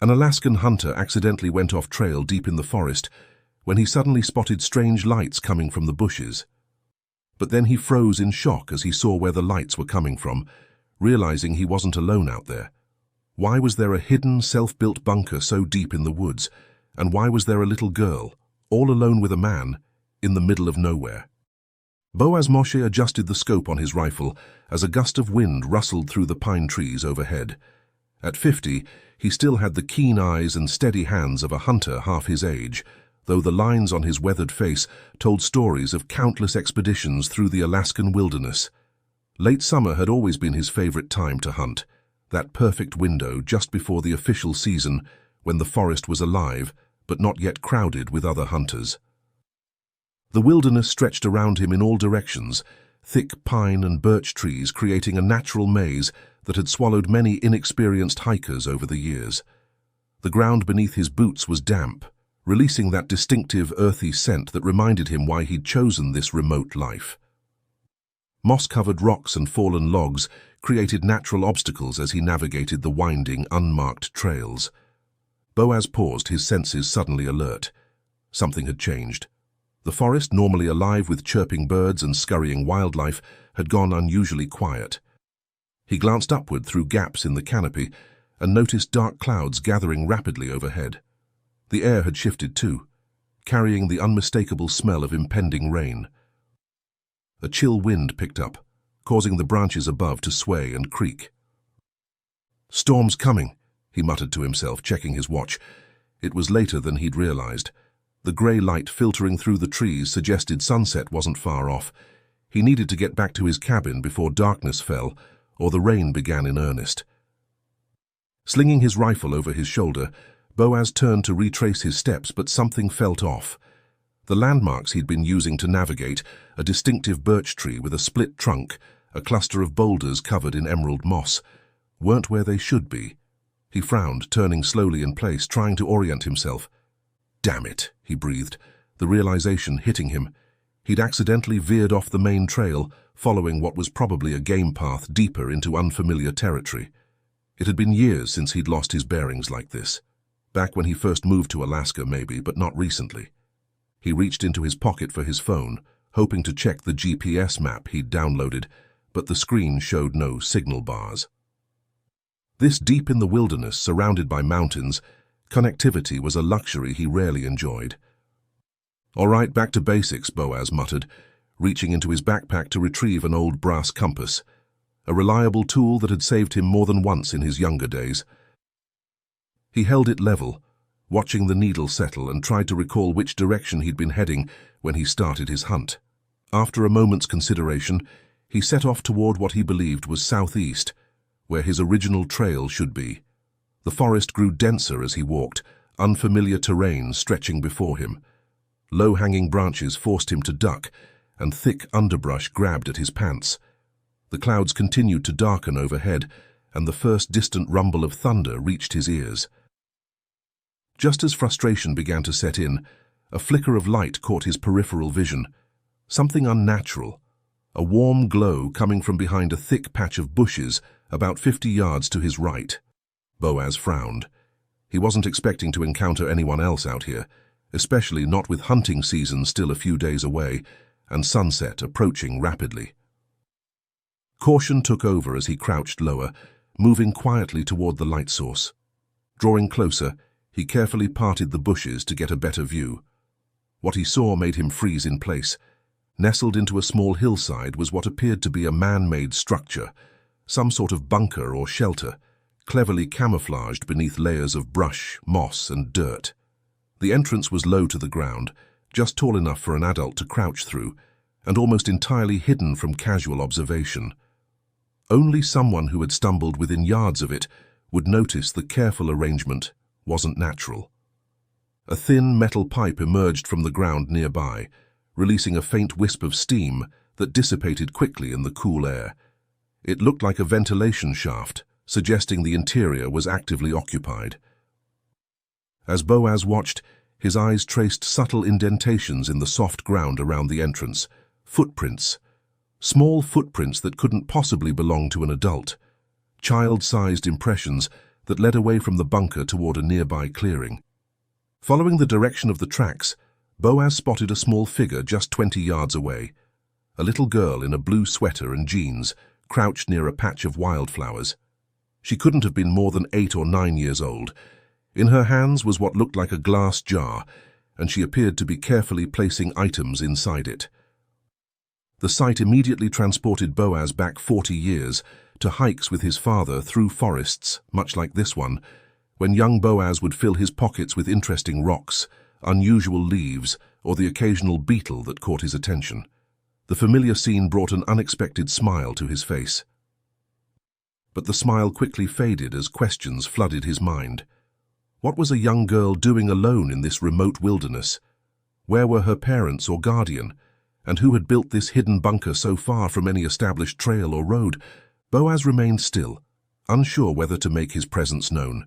An Alaskan hunter accidentally went off trail deep in the forest when he suddenly spotted strange lights coming from the bushes. But then he froze in shock as he saw where the lights were coming from, realizing he wasn't alone out there. Why was there a hidden, self-built bunker so deep in the woods, and why was there a little girl, all alone with a man, in the middle of nowhere? Boaz Moshe adjusted the scope on his rifle as a gust of wind rustled through the pine trees overhead. At 50, he still had the keen eyes and steady hands of a hunter half his age, though the lines on his weathered face told stories of countless expeditions through the Alaskan wilderness. Late summer had always been his favorite time to hunt, that perfect window just before the official season when the forest was alive but not yet crowded with other hunters. The wilderness stretched around him in all directions, thick pine and birch trees creating a natural maze that had swallowed many inexperienced hikers over the years. The ground beneath his boots was damp, releasing that distinctive earthy scent that reminded him why he'd chosen this remote life. Moss-covered rocks and fallen logs created natural obstacles as he navigated the winding, unmarked trails. Boaz paused, his senses suddenly alert. Something had changed. The forest, normally alive with chirping birds and scurrying wildlife, had gone unusually quiet. He glanced upward through gaps in the canopy and noticed dark clouds gathering rapidly overhead. The air had shifted too, carrying the unmistakable smell of impending rain. A chill wind picked up, causing the branches above to sway and creak. "Storm's coming," he muttered to himself, checking his watch. It was later than he'd realized. The grey light filtering through the trees suggested sunset wasn't far off. He needed to get back to his cabin before darkness fell, or the rain began in earnest. Slinging his rifle over his shoulder, Boaz turned to retrace his steps, but something felt off. The landmarks he'd been using to navigate, a distinctive birch tree with a split trunk, a cluster of boulders covered in emerald moss, weren't where they should be. He frowned, turning slowly in place, trying to orient himself. "Damn it," he breathed, the realization hitting him. He'd accidentally veered off the main trail, following what was probably a game path deeper into unfamiliar territory. It had been years since he'd lost his bearings like this. Back when he first moved to Alaska, maybe, but not recently. He reached into his pocket for his phone, hoping to check the GPS map he'd downloaded, but the screen showed no signal bars. This deep in the wilderness, surrounded by mountains, connectivity was a luxury he rarely enjoyed. "All right, back to basics," Boaz muttered, reaching into his backpack to retrieve an old brass compass, a reliable tool that had saved him more than once in his younger days. He held it level, watching the needle settle, and tried to recall which direction he'd been heading when he started his hunt. After a moment's consideration, he set off toward what he believed was southeast, where his original trail should be. The forest grew denser as he walked, unfamiliar terrain stretching before him. Low-hanging branches forced him to duck, and thick underbrush grabbed at his pants. The clouds continued to darken overhead, and the first distant rumble of thunder reached his ears. Just as frustration began to set in, a flicker of light caught his peripheral vision. Something unnatural. A warm glow coming from behind a thick patch of bushes about 50 yards to his right. Boaz frowned. He wasn't expecting to encounter anyone else out here, especially not with hunting season still a few days away and sunset approaching rapidly. Caution took over as he crouched lower, moving quietly toward the light source. Drawing closer, he carefully parted the bushes to get a better view. What he saw made him freeze in place. Nestled into a small hillside was what appeared to be a man-made structure, some sort of bunker or shelter, cleverly camouflaged beneath layers of brush, moss, and dirt. The entrance was low to the ground, just tall enough for an adult to crouch through, and almost entirely hidden from casual observation. Only someone who had stumbled within yards of it would notice the careful arrangement wasn't natural. A thin metal pipe emerged from the ground nearby, releasing a faint wisp of steam that dissipated quickly in the cool air. It looked like a ventilation shaft, suggesting the interior was actively occupied. As Boaz watched, his eyes traced subtle indentations in the soft ground around the entrance. Footprints. Small footprints that couldn't possibly belong to an adult. Child-sized impressions that led away from the bunker toward a nearby clearing. Following the direction of the tracks, Boaz spotted a small figure just 20 yards away. A little girl in a blue sweater and jeans crouched near a patch of wildflowers. She couldn't have been more than 8 or 9 years old. In her hands was what looked like a glass jar, and she appeared to be carefully placing items inside it. The sight immediately transported Boaz back 40 years to hikes with his father through forests, much like this one, when young Boaz would fill his pockets with interesting rocks, unusual leaves, or the occasional beetle that caught his attention. The familiar scene brought an unexpected smile to his face. But the smile quickly faded as questions flooded his mind. What was a young girl doing alone in this remote wilderness? Where were her parents or guardian? And who had built this hidden bunker so far from any established trail or road? Boaz remained still, unsure whether to make his presence known.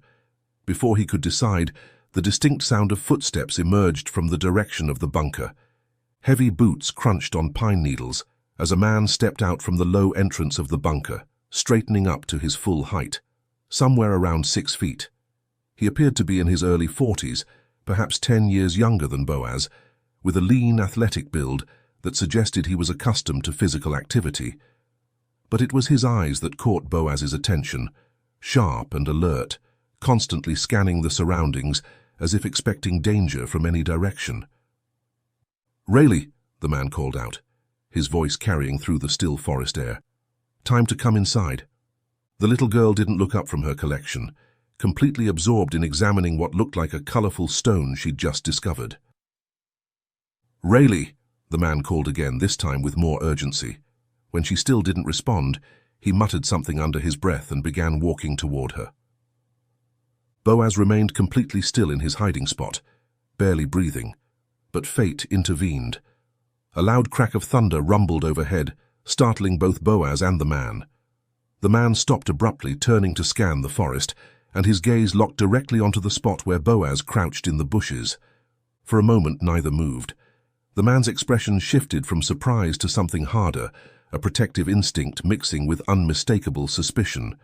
Before he could decide, the distinct sound of footsteps emerged from the direction of the bunker. Heavy boots crunched on pine needles as a man stepped out from the low entrance of the bunker, straightening up to his full height, somewhere around 6 feet. He appeared to be in his early 40s, perhaps 10 years younger than Boaz, with a lean, athletic build that suggested he was accustomed to physical activity. But it was his eyes that caught Boaz's attention, sharp and alert, constantly scanning the surroundings as if expecting danger from any direction. "Rayleigh," the man called out, his voice carrying through the still forest air. "Time to come inside." The little girl didn't look up from her collection, completely absorbed in examining what looked like a colorful stone she'd just discovered. "Rayleigh," the man called again, this time with more urgency. When she still didn't respond, he muttered something under his breath and began walking toward her. Boaz remained completely still in his hiding spot, barely breathing, but fate intervened. A loud crack of thunder rumbled overhead, startling both Boaz and the man. The man stopped abruptly, turning to scan the forest, and his gaze locked directly onto the spot where Boaz crouched in the bushes. For a moment, neither moved. The man's expression shifted from surprise to something harder, a protective instinct mixing with unmistakable suspicion.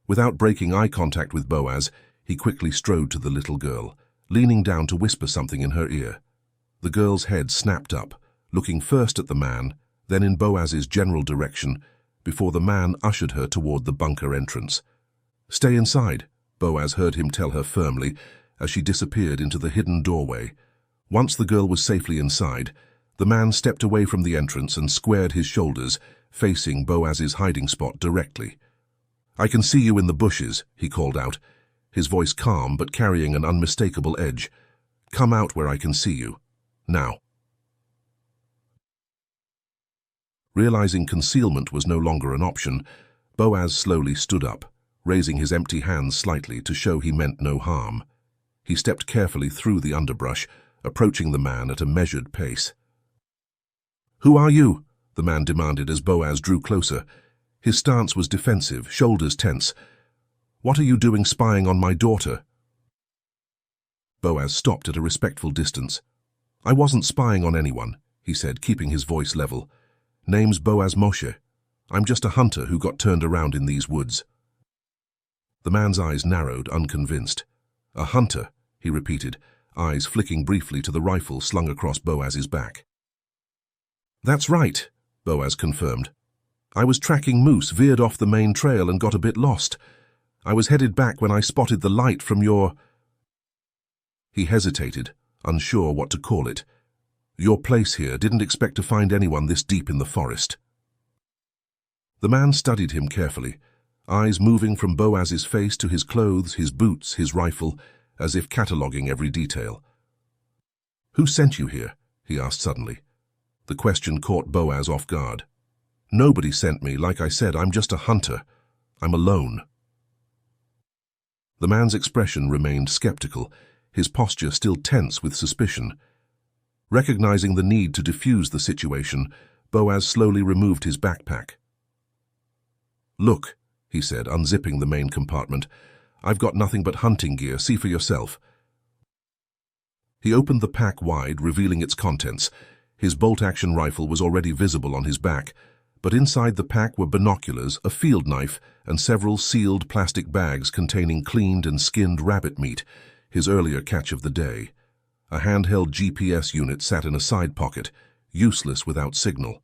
Without breaking eye contact with Boaz, he quickly strode to the little girl, leaning down to whisper something in her ear. The girl's head snapped up, looking first at the man, then in Boaz's general direction, before the man ushered her toward the bunker entrance. "Stay inside," Boaz heard him tell her firmly as she disappeared into the hidden doorway. Once the girl was safely inside, the man stepped away from the entrance and squared his shoulders, facing Boaz's hiding spot directly. "I can see you in the bushes," he called out, his voice calm but carrying an unmistakable edge. "Come out where I can see you. Now." Realizing concealment was no longer an option, Boaz slowly stood up, raising his empty hands slightly to show he meant no harm. He stepped carefully through the underbrush, approaching the man at a measured pace. "Who are you?" the man demanded as Boaz drew closer. His stance was defensive, shoulders tense. "What are you doing spying on my daughter?" Boaz stopped at a respectful distance. "I wasn't spying on anyone," he said, keeping his voice level. "Name's Boaz Moshe. I'm just a hunter who got turned around in these woods." The man's eyes narrowed, unconvinced. "A hunter," he repeated, eyes flicking briefly to the rifle slung across Boaz's back. "That's right," Boaz confirmed. "I was tracking moose, veered off the main trail and got a bit lost. I was headed back when I spotted the light from your—" He hesitated, unsure what to call it. "Your place here. Didn't expect to find anyone this deep in the forest." The man studied him carefully, eyes moving from Boaz's face to his clothes, his boots, his rifle, as if cataloguing every detail. "Who sent you here?" he asked suddenly. The question caught Boaz off guard. "Nobody sent me. Like I said, I'm just a hunter. I'm alone." The man's expression remained skeptical, his posture still tense with suspicion. Recognizing the need to defuse the situation, Boaz slowly removed his backpack. "Look," he said, unzipping the main compartment. "I've got nothing but hunting gear. See for yourself." He opened the pack wide, revealing its contents. His bolt-action rifle was already visible on his back, but inside the pack were binoculars, a field knife, and several sealed plastic bags containing cleaned and skinned rabbit meat, his earlier catch of the day. A handheld GPS unit sat in a side pocket, useless without signal.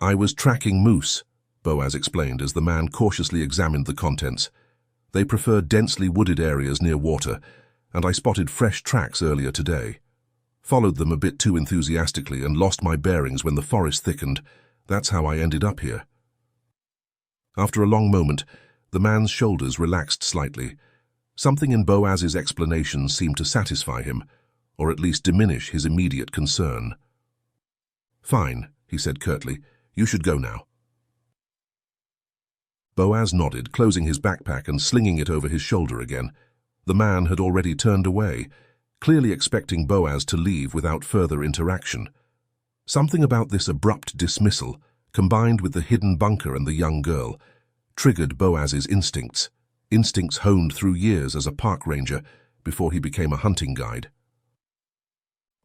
"I was tracking moose," Boaz explained as the man cautiously examined the contents. "They prefer densely wooded areas near water, and I spotted fresh tracks earlier today. Followed them a bit too enthusiastically and lost my bearings when the forest thickened. That's how I ended up here." After a long moment, the man's shoulders relaxed slightly. Something in Boaz's explanation seemed to satisfy him, or at least diminish his immediate concern. "Fine," he said curtly. "You should go now." Boaz nodded, closing his backpack and slinging it over his shoulder again. The man had already turned away, clearly expecting Boaz to leave without further interaction. Something about this abrupt dismissal, combined with the hidden bunker and the young girl, triggered Boaz's instincts honed through years as a park ranger before he became a hunting guide.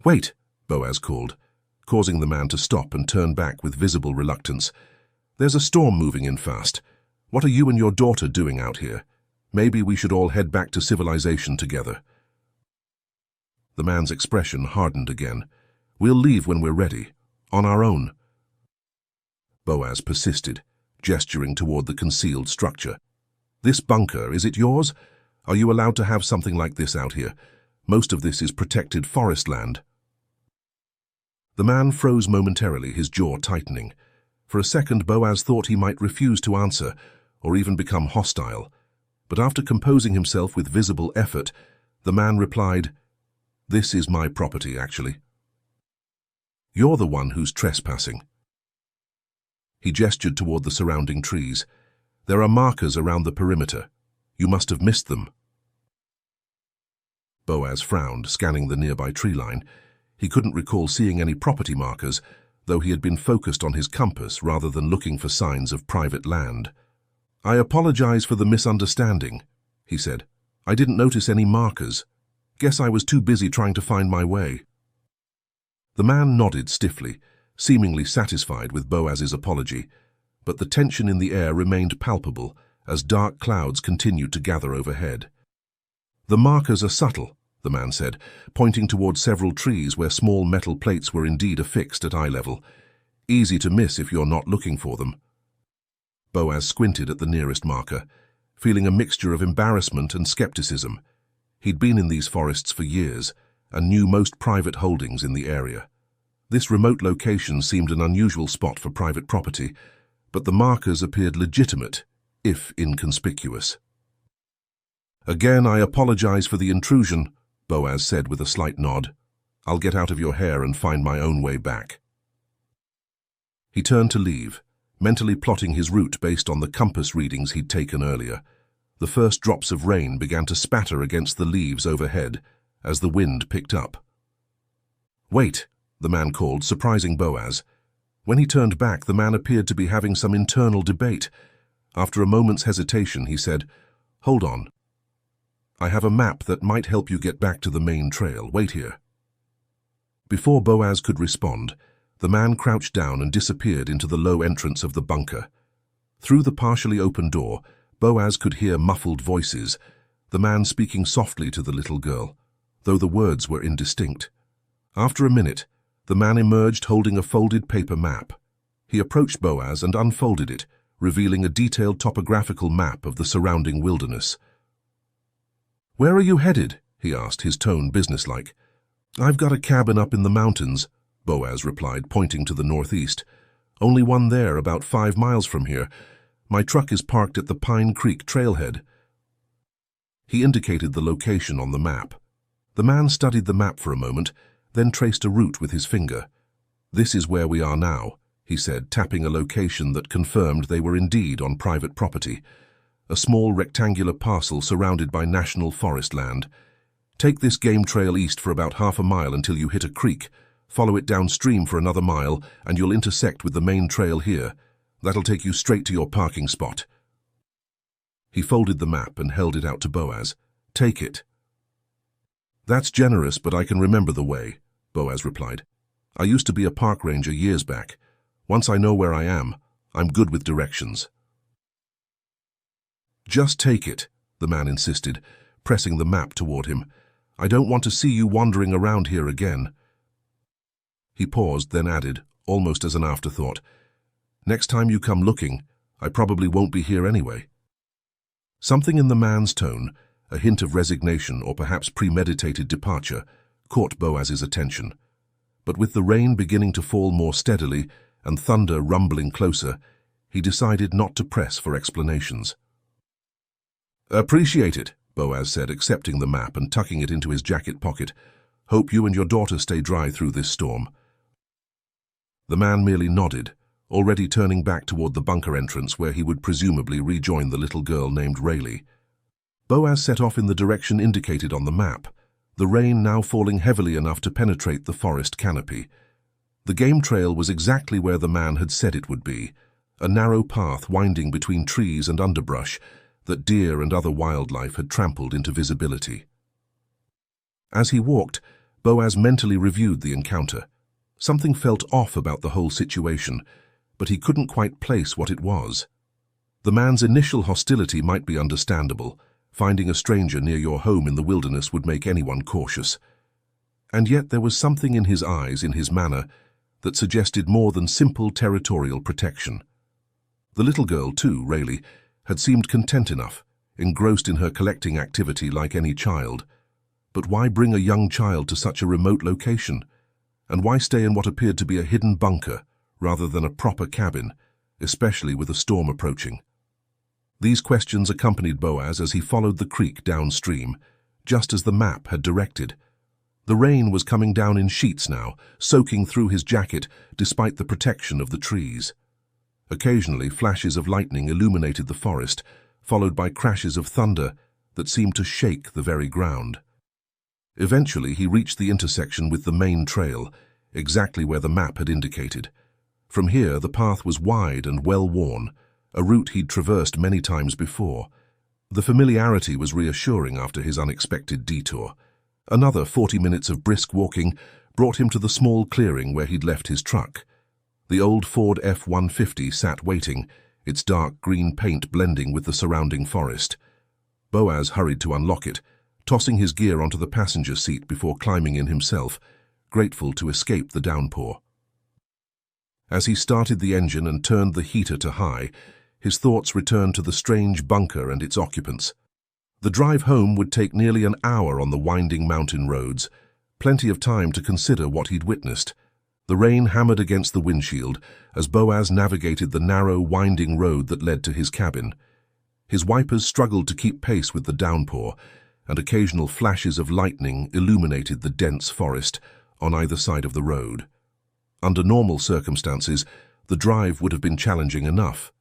"Wait," Boaz called, causing the man to stop and turn back with visible reluctance. "There's a storm moving in fast. What are you and your daughter doing out here? Maybe we should all head back to civilization together." The man's expression hardened again. "We'll leave when we're ready, on our own." Boaz persisted, gesturing toward the concealed structure. "This bunker, is it yours? Are you allowed to have something like this out here? Most of this is protected forest land." The man froze momentarily, his jaw tightening. For a second, Boaz thought he might refuse to answer, or even become hostile. But after composing himself with visible effort, the man replied, "This is my property, actually. You're the one who's trespassing." He gestured toward the surrounding trees. "There are markers around the perimeter. You must have missed them." Boaz frowned, scanning the nearby tree line. He couldn't recall seeing any property markers, though he had been focused on his compass rather than looking for signs of private land. "I apologize for the misunderstanding," he said. "I didn't notice any markers. Guess I was too busy trying to find my way." The man nodded stiffly, seemingly satisfied with Boaz's apology, but the tension in the air remained palpable as dark clouds continued to gather overhead. "The markers are subtle," the man said, pointing toward several trees where small metal plates were indeed affixed at eye level. "Easy to miss if you're not looking for them." Boaz squinted at the nearest marker, feeling a mixture of embarrassment and skepticism. He'd been in these forests for years and knew most private holdings in the area. This remote location seemed an unusual spot for private property, but the markers appeared legitimate, if inconspicuous. "Again, I apologize for the intrusion," Boaz said with a slight nod. "I'll get out of your hair and find my own way back." He turned to leave, mentally plotting his route based on the compass readings he'd taken earlier. The first drops of rain began to spatter against the leaves overhead as the wind picked up. "Wait," the man called, surprising Boaz. When he turned back, the man appeared to be having some internal debate. After a moment's hesitation, he said, "Hold on. I have a map that might help you get back to the main trail. Wait here." Before Boaz could respond, the man crouched down and disappeared into the low entrance of the bunker. Through the partially open door, Boaz could hear muffled voices, the man speaking softly to the little girl, though the words were indistinct. After a minute, the man emerged holding a folded paper map. He approached Boaz and unfolded it, revealing a detailed topographical map of the surrounding wilderness. "Where are you headed?" he asked, his tone businesslike. "I've got a cabin up in the mountains," Boaz replied, pointing to the northeast. "Only one there, about 5 miles from here. My truck is parked at the Pine Creek trailhead." He indicated the location on the map. The man studied the map for a moment, then traced a route with his finger. "This is where we are now," he said, tapping a location that confirmed they were indeed on private property. A small rectangular parcel surrounded by national forest land. "Take this game trail east for about half a mile until you hit a creek. Follow it downstream for another mile, and you'll intersect with the main trail here. That'll take you straight to your parking spot." He folded the map and held it out to Boaz. "Take it." "That's generous, but I can remember the way," Boaz replied. "I used to be a park ranger years back. Once I know where I am, I'm good with directions." "Just take it," the man insisted, pressing the map toward him. "I don't want to see you wandering around here again." He paused, then added, almost as an afterthought, "Next time you come looking, I probably won't be here anyway." Something in the man's tone, a hint of resignation or perhaps premeditated departure, caught Boaz's attention. But with the rain beginning to fall more steadily and thunder rumbling closer, he decided not to press for explanations. "Appreciate it," Boaz said, accepting the map and tucking it into his jacket pocket. "Hope you and your daughter stay dry through this storm." The man merely nodded, already turning back toward the bunker entrance where he would presumably rejoin the little girl named Rayleigh. Boaz set off in the direction indicated on the map, the rain now falling heavily enough to penetrate the forest canopy. The game trail was exactly where the man had said it would be, a narrow path winding between trees and underbrush that deer and other wildlife had trampled into visibility. As he walked, Boaz mentally reviewed the encounter. Something felt off about the whole situation, but he couldn't quite place what it was. The man's initial hostility might be understandable. Finding a stranger near your home in the wilderness would make anyone cautious. And yet there was something in his eyes, in his manner, that suggested more than simple territorial protection. The little girl, too, Rayleigh, had seemed content enough, engrossed in her collecting activity like any child. But why bring a young child to such a remote location? And why stay in what appeared to be a hidden bunker rather than a proper cabin, especially with a storm approaching? These questions accompanied Boaz as he followed the creek downstream, just as the map had directed. The rain was coming down in sheets now, soaking through his jacket despite the protection of the trees. Occasionally, flashes of lightning illuminated the forest, followed by crashes of thunder that seemed to shake the very ground. Eventually, he reached the intersection with the main trail, exactly where the map had indicated. From here, the path was wide and well-worn, a route he'd traversed many times before. The familiarity was reassuring after his unexpected detour. Another 40 minutes of brisk walking brought him to the small clearing where he'd left his truck. The old Ford F-150 sat waiting, its dark green paint blending with the surrounding forest. Boaz hurried to unlock it, tossing his gear onto the passenger seat before climbing in himself, grateful to escape the downpour. As he started the engine and turned the heater to high, his thoughts returned to the strange bunker and its occupants. The drive home would take nearly an hour on the winding mountain roads, plenty of time to consider what he'd witnessed. The rain hammered against the windshield as Boaz navigated the narrow, winding road that led to his cabin. His wipers struggled to keep pace with the downpour, and occasional flashes of lightning illuminated the dense forest on either side of the road. Under normal circumstances, the drive would have been challenging enough,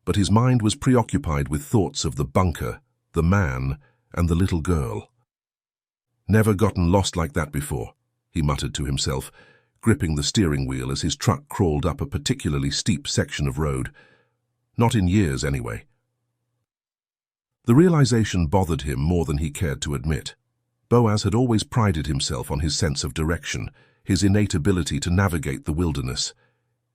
but his mind was preoccupied with thoughts of the bunker, the man, and the little girl. "Never gotten lost like that before," he muttered to himself, gripping the steering wheel as his truck crawled up a particularly steep section of road. Not in years, anyway. The realization bothered him more than he cared to admit. Boaz had always prided himself on his sense of direction, his innate ability to navigate the wilderness.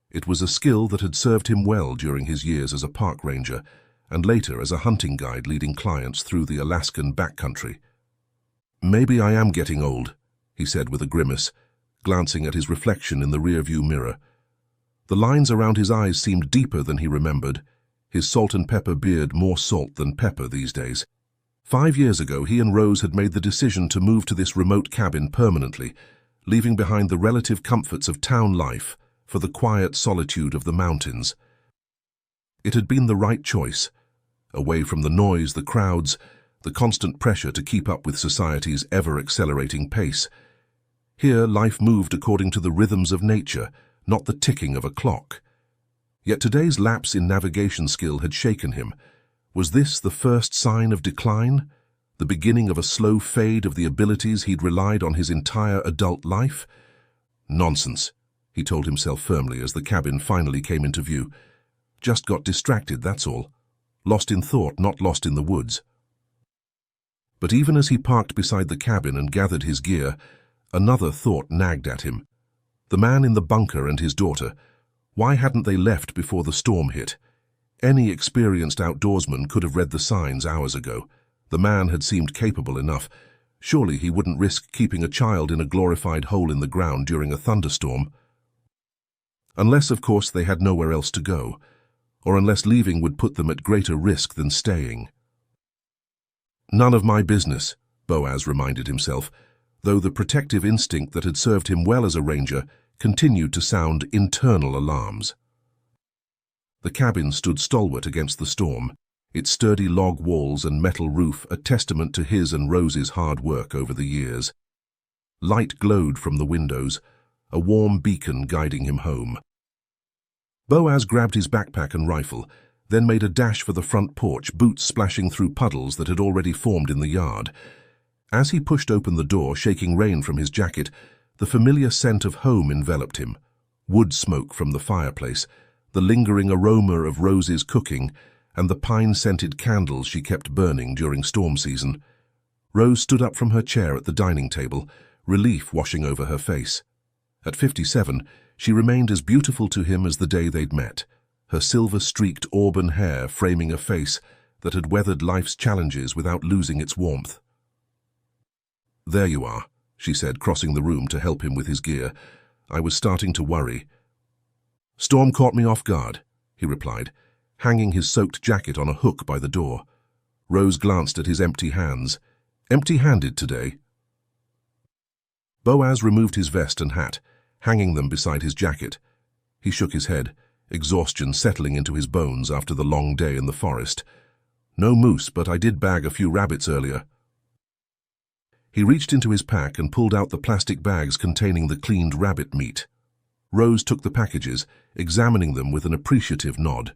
It was a skill that had served him well during his years as a park ranger, and later as a hunting guide leading clients through the Alaskan backcountry. "Maybe I am getting old," he said with a grimace, glancing at his reflection in the rearview mirror. The lines around his eyes seemed deeper than he remembered, his salt and pepper beard more salt than pepper these days. 5 years ago, he and Rose had made the decision to move to this remote cabin permanently, leaving behind the relative comforts of town life for the quiet solitude of the mountains. It had been the right choice, away from the noise, the crowds, the constant pressure to keep up with society's ever-accelerating pace. Here, life moved according to the rhythms of nature, not the ticking of a clock. Yet today's lapse in navigation skill had shaken him. Was this the first sign of decline? The beginning of a slow fade of the abilities he'd relied on his entire adult life? Nonsense, he told himself firmly as the cabin finally came into view. Just got distracted, that's all. Lost in thought, not lost in the woods. But even as he parked beside the cabin and gathered his gear, another thought nagged at him. The man in the bunker and his daughter. Why hadn't they left before the storm hit? Any experienced outdoorsman could have read the signs hours ago. The man had seemed capable enough. Surely he wouldn't risk keeping a child in a glorified hole in the ground during a thunderstorm. Unless, of course, they had nowhere else to go, or unless leaving would put them at greater risk than staying. None of my business, Boaz reminded himself, though the protective instinct that had served him well as a ranger continued to sound internal alarms. The cabin stood stalwart against the storm, its sturdy log walls and metal roof a testament to his and Rose's hard work over the years. Light glowed from the windows, a warm beacon guiding him home. Boaz grabbed his backpack and rifle, then made a dash for the front porch, boots splashing through puddles that had already formed in the yard. As he pushed open the door, shaking rain from his jacket, the familiar scent of home enveloped him. Wood smoke from the fireplace, the lingering aroma of Rose's cooking, and the pine-scented candles she kept burning during storm season. Rose stood up from her chair at the dining table, relief washing over her face. At 57, she remained as beautiful to him as the day they'd met, her silver-streaked auburn hair framing a face that had weathered life's challenges without losing its warmth. "There you are," she said, crossing the room to help him with his gear. "I was starting to worry." "Storm caught me off guard," he replied, hanging his soaked jacket on a hook by the door. Rose glanced at his empty hands. "Empty-handed today?" Boaz removed his vest and hat, hanging them beside his jacket. He shook his head, exhaustion settling into his bones after the long day in the forest. "No moose, but I did bag a few rabbits earlier." He reached into his pack and pulled out the plastic bags containing the cleaned rabbit meat. Rose took the packages, examining them with an appreciative nod.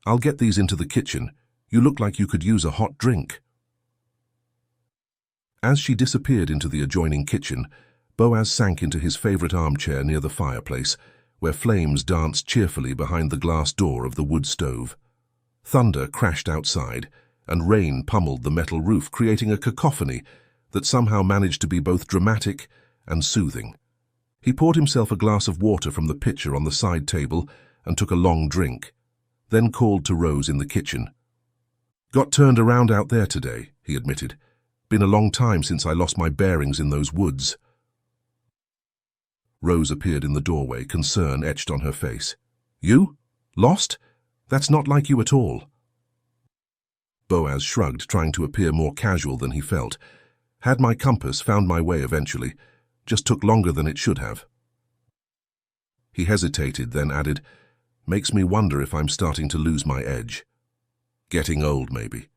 "I'll get these into the kitchen. You look like you could use a hot drink." As she disappeared into the adjoining kitchen, Boaz sank into his favorite armchair near the fireplace, where flames danced cheerfully behind the glass door of the wood stove. Thunder crashed outside, and rain pummeled the metal roof, creating a cacophony that somehow managed to be both dramatic and soothing. He poured himself a glass of water from the pitcher on the side table and took a long drink, then called to Rose in the kitchen. "Got turned around out there today," he admitted. "Been a long time since I lost my bearings in those woods." Rose appeared in the doorway, concern etched on her face. "You? Lost? That's not like you at all." Boaz shrugged, trying to appear more casual than he felt. "Had my compass, found my way eventually. Just took longer than it should have." He hesitated, then added, "Makes me wonder if I'm starting to lose my edge. Getting old, maybe."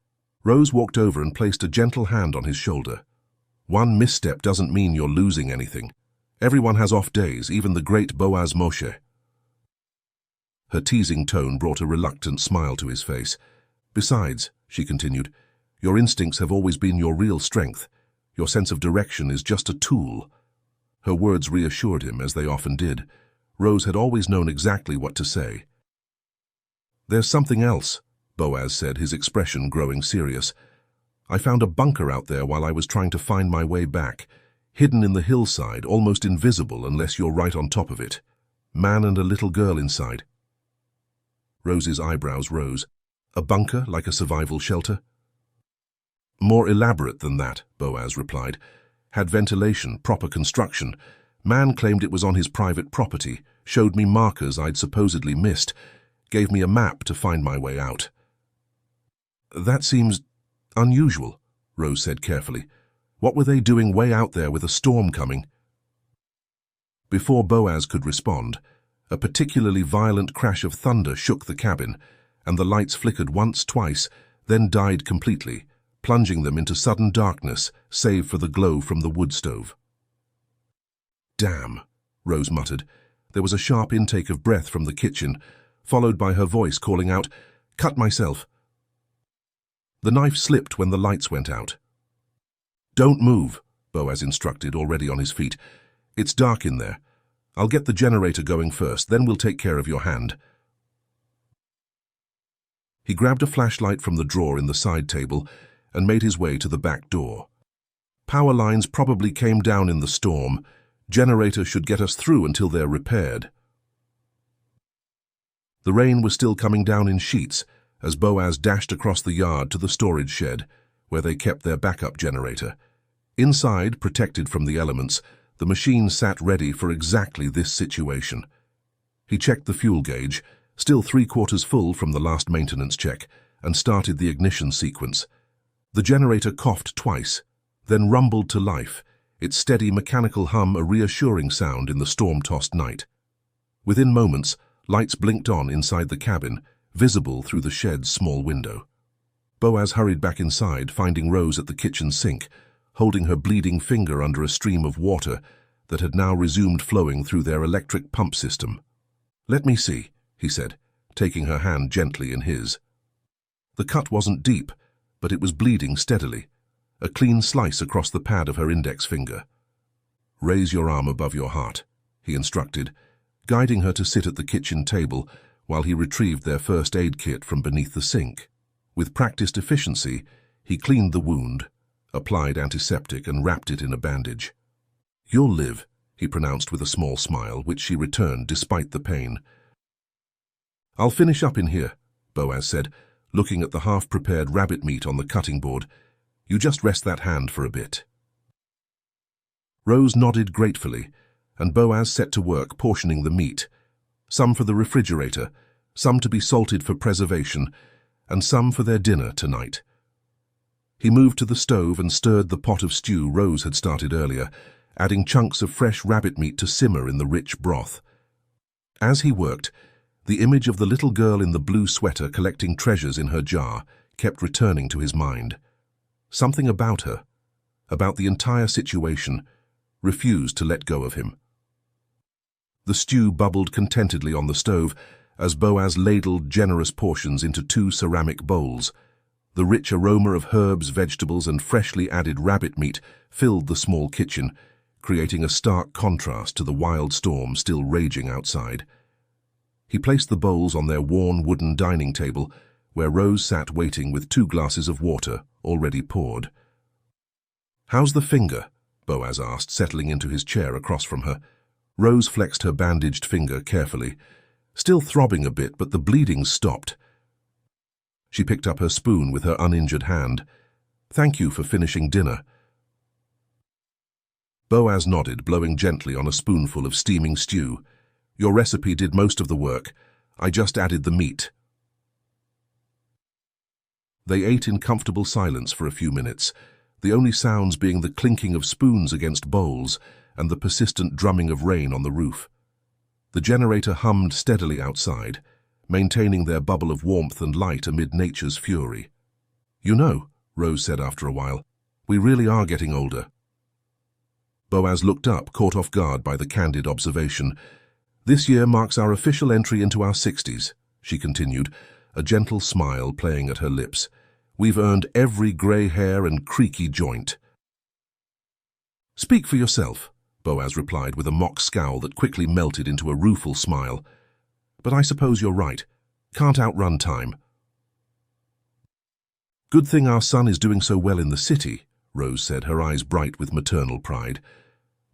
Rose walked over and placed a gentle hand on his shoulder. "One misstep doesn't mean you're losing anything. Everyone has off days, even the great Boaz Moshe." Her teasing tone brought a reluctant smile to his face. "Besides," she continued, "your instincts have always been your real strength. Your sense of direction is just a tool." Her words reassured him, as they often did. Rose had always known exactly what to say. "There's something else," Boaz said, his expression growing serious. "I found a bunker out there while I was trying to find my way back, hidden in the hillside, almost invisible unless you're right on top of it. Man and a little girl inside." Rose's eyebrows rose. "A bunker, like a survival shelter?" "More elaborate than that," Boaz replied. "Had ventilation, proper construction. Man claimed it was on his private property, showed me markers I'd supposedly missed, gave me a map to find my way out." "That seems unusual," Rose said carefully. "What were they doing way out there with a storm coming?" Before Boaz could respond, a particularly violent crash of thunder shook the cabin, and the lights flickered once, twice, then died completely, plunging them into sudden darkness, save for the glow from the wood stove. "Damn," Rose muttered. There was a sharp intake of breath from the kitchen, followed by her voice calling out, "Cut myself." The knife slipped when the lights went out. "Don't move," Boaz instructed, already on his feet. "It's dark in there. I'll get the generator going first, then we'll take care of your hand." He grabbed a flashlight from the drawer in the side table and made his way to the back door. "Power lines probably came down in the storm. Generator should get us through until they're repaired." The rain was still coming down in sheets as Boaz dashed across the yard to the storage shed, where they kept their backup generator. Inside, protected from the elements, the machine sat ready for exactly this situation. He checked the fuel gauge, still 3/4 full from the last maintenance check, and started the ignition sequence. The generator coughed twice, then rumbled to life, its steady mechanical hum a reassuring sound in the storm-tossed night. Within moments, lights blinked on inside the cabin, visible through the shed's small window. Boaz hurried back inside, finding Rose at the kitchen sink, holding her bleeding finger under a stream of water that had now resumed flowing through their electric pump system. "Let me see," he said, taking her hand gently in his. The cut wasn't deep, but it was bleeding steadily, a clean slice across the pad of her index finger. "Raise your arm above your heart," he instructed, guiding her to sit at the kitchen table while he retrieved their first aid kit from beneath the sink. With practiced efficiency, he cleaned the wound, applied antiseptic and wrapped it in a bandage. "You'll live," he pronounced with a small smile, which she returned despite the pain. "I'll finish up in here," Boaz said, looking at the half-prepared rabbit meat on the cutting board. "You just rest that hand for a bit." Rose nodded gratefully, and Boaz set to work portioning the meat, some for the refrigerator, some to be salted for preservation, and some for their dinner tonight. He moved to the stove and stirred the pot of stew Rose had started earlier, adding chunks of fresh rabbit meat to simmer in the rich broth. As he worked, the image of the little girl in the blue sweater collecting treasures in her jar kept returning to his mind. Something about her, about the entire situation, refused to let go of him. The stew bubbled contentedly on the stove as Boaz ladled generous portions into 2 ceramic bowls. The rich aroma of herbs, vegetables, and freshly added rabbit meat filled the small kitchen, creating a stark contrast to the wild storm still raging outside. He placed the bowls on their worn wooden dining table, where Rose sat waiting with 2 glasses of water, already poured. "How's the finger?" Boaz asked, settling into his chair across from her. Rose flexed her bandaged finger carefully, still throbbing a bit, but the bleeding stopped. She picked up her spoon with her uninjured hand. "Thank you for finishing dinner." Boaz nodded, blowing gently on a spoonful of steaming stew. "Your recipe did most of the work. I just added the meat." They ate in comfortable silence for a few minutes, the only sounds being the clinking of spoons against bowls and the persistent drumming of rain on the roof. The generator hummed steadily outside, maintaining their bubble of warmth and light amid nature's fury. "You know," Rose said after a while, "we really are getting older." Boaz looked up, caught off guard by the candid observation. "This year marks our official entry into our 60s, she continued, a gentle smile playing at her lips. "We've earned every grey hair and creaky joint." "Speak for yourself," Boaz replied with a mock scowl that quickly melted into a rueful smile. "But I suppose you're right. Can't outrun time." "Good thing our son is doing so well in the city," Rose said, her eyes bright with maternal pride.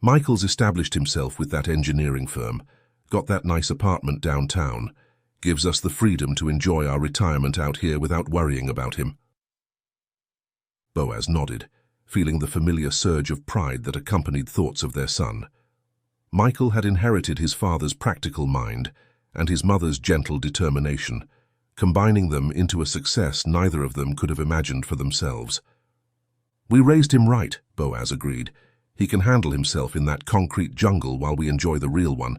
"Michael's established himself with that engineering firm, got that nice apartment downtown, gives us the freedom to enjoy our retirement out here without worrying about him." Boaz nodded, feeling the familiar surge of pride that accompanied thoughts of their son. Michael had inherited his father's practical mind and his mother's gentle determination, combining them into a success neither of them could have imagined for themselves. "We raised him right," Boaz agreed. "He can handle himself in that concrete jungle while we enjoy the real one."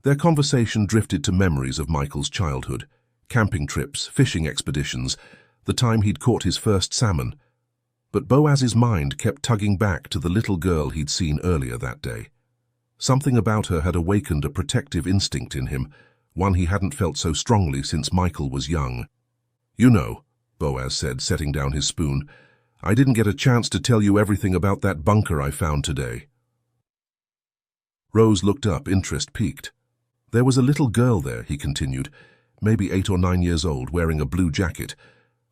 Their conversation drifted to memories of Michael's childhood, camping trips, fishing expeditions, the time he'd caught his first salmon. But Boaz's mind kept tugging back to the little girl he'd seen earlier that day. Something about her had awakened a protective instinct in him, one he hadn't felt so strongly since Michael was young. "You know," Boaz said, setting down his spoon, "I didn't get a chance to tell you everything about that bunker I found today." Rose looked up, interest piqued. "There was a little girl there," he continued, maybe 8 or 9 years old, wearing a blue jacket.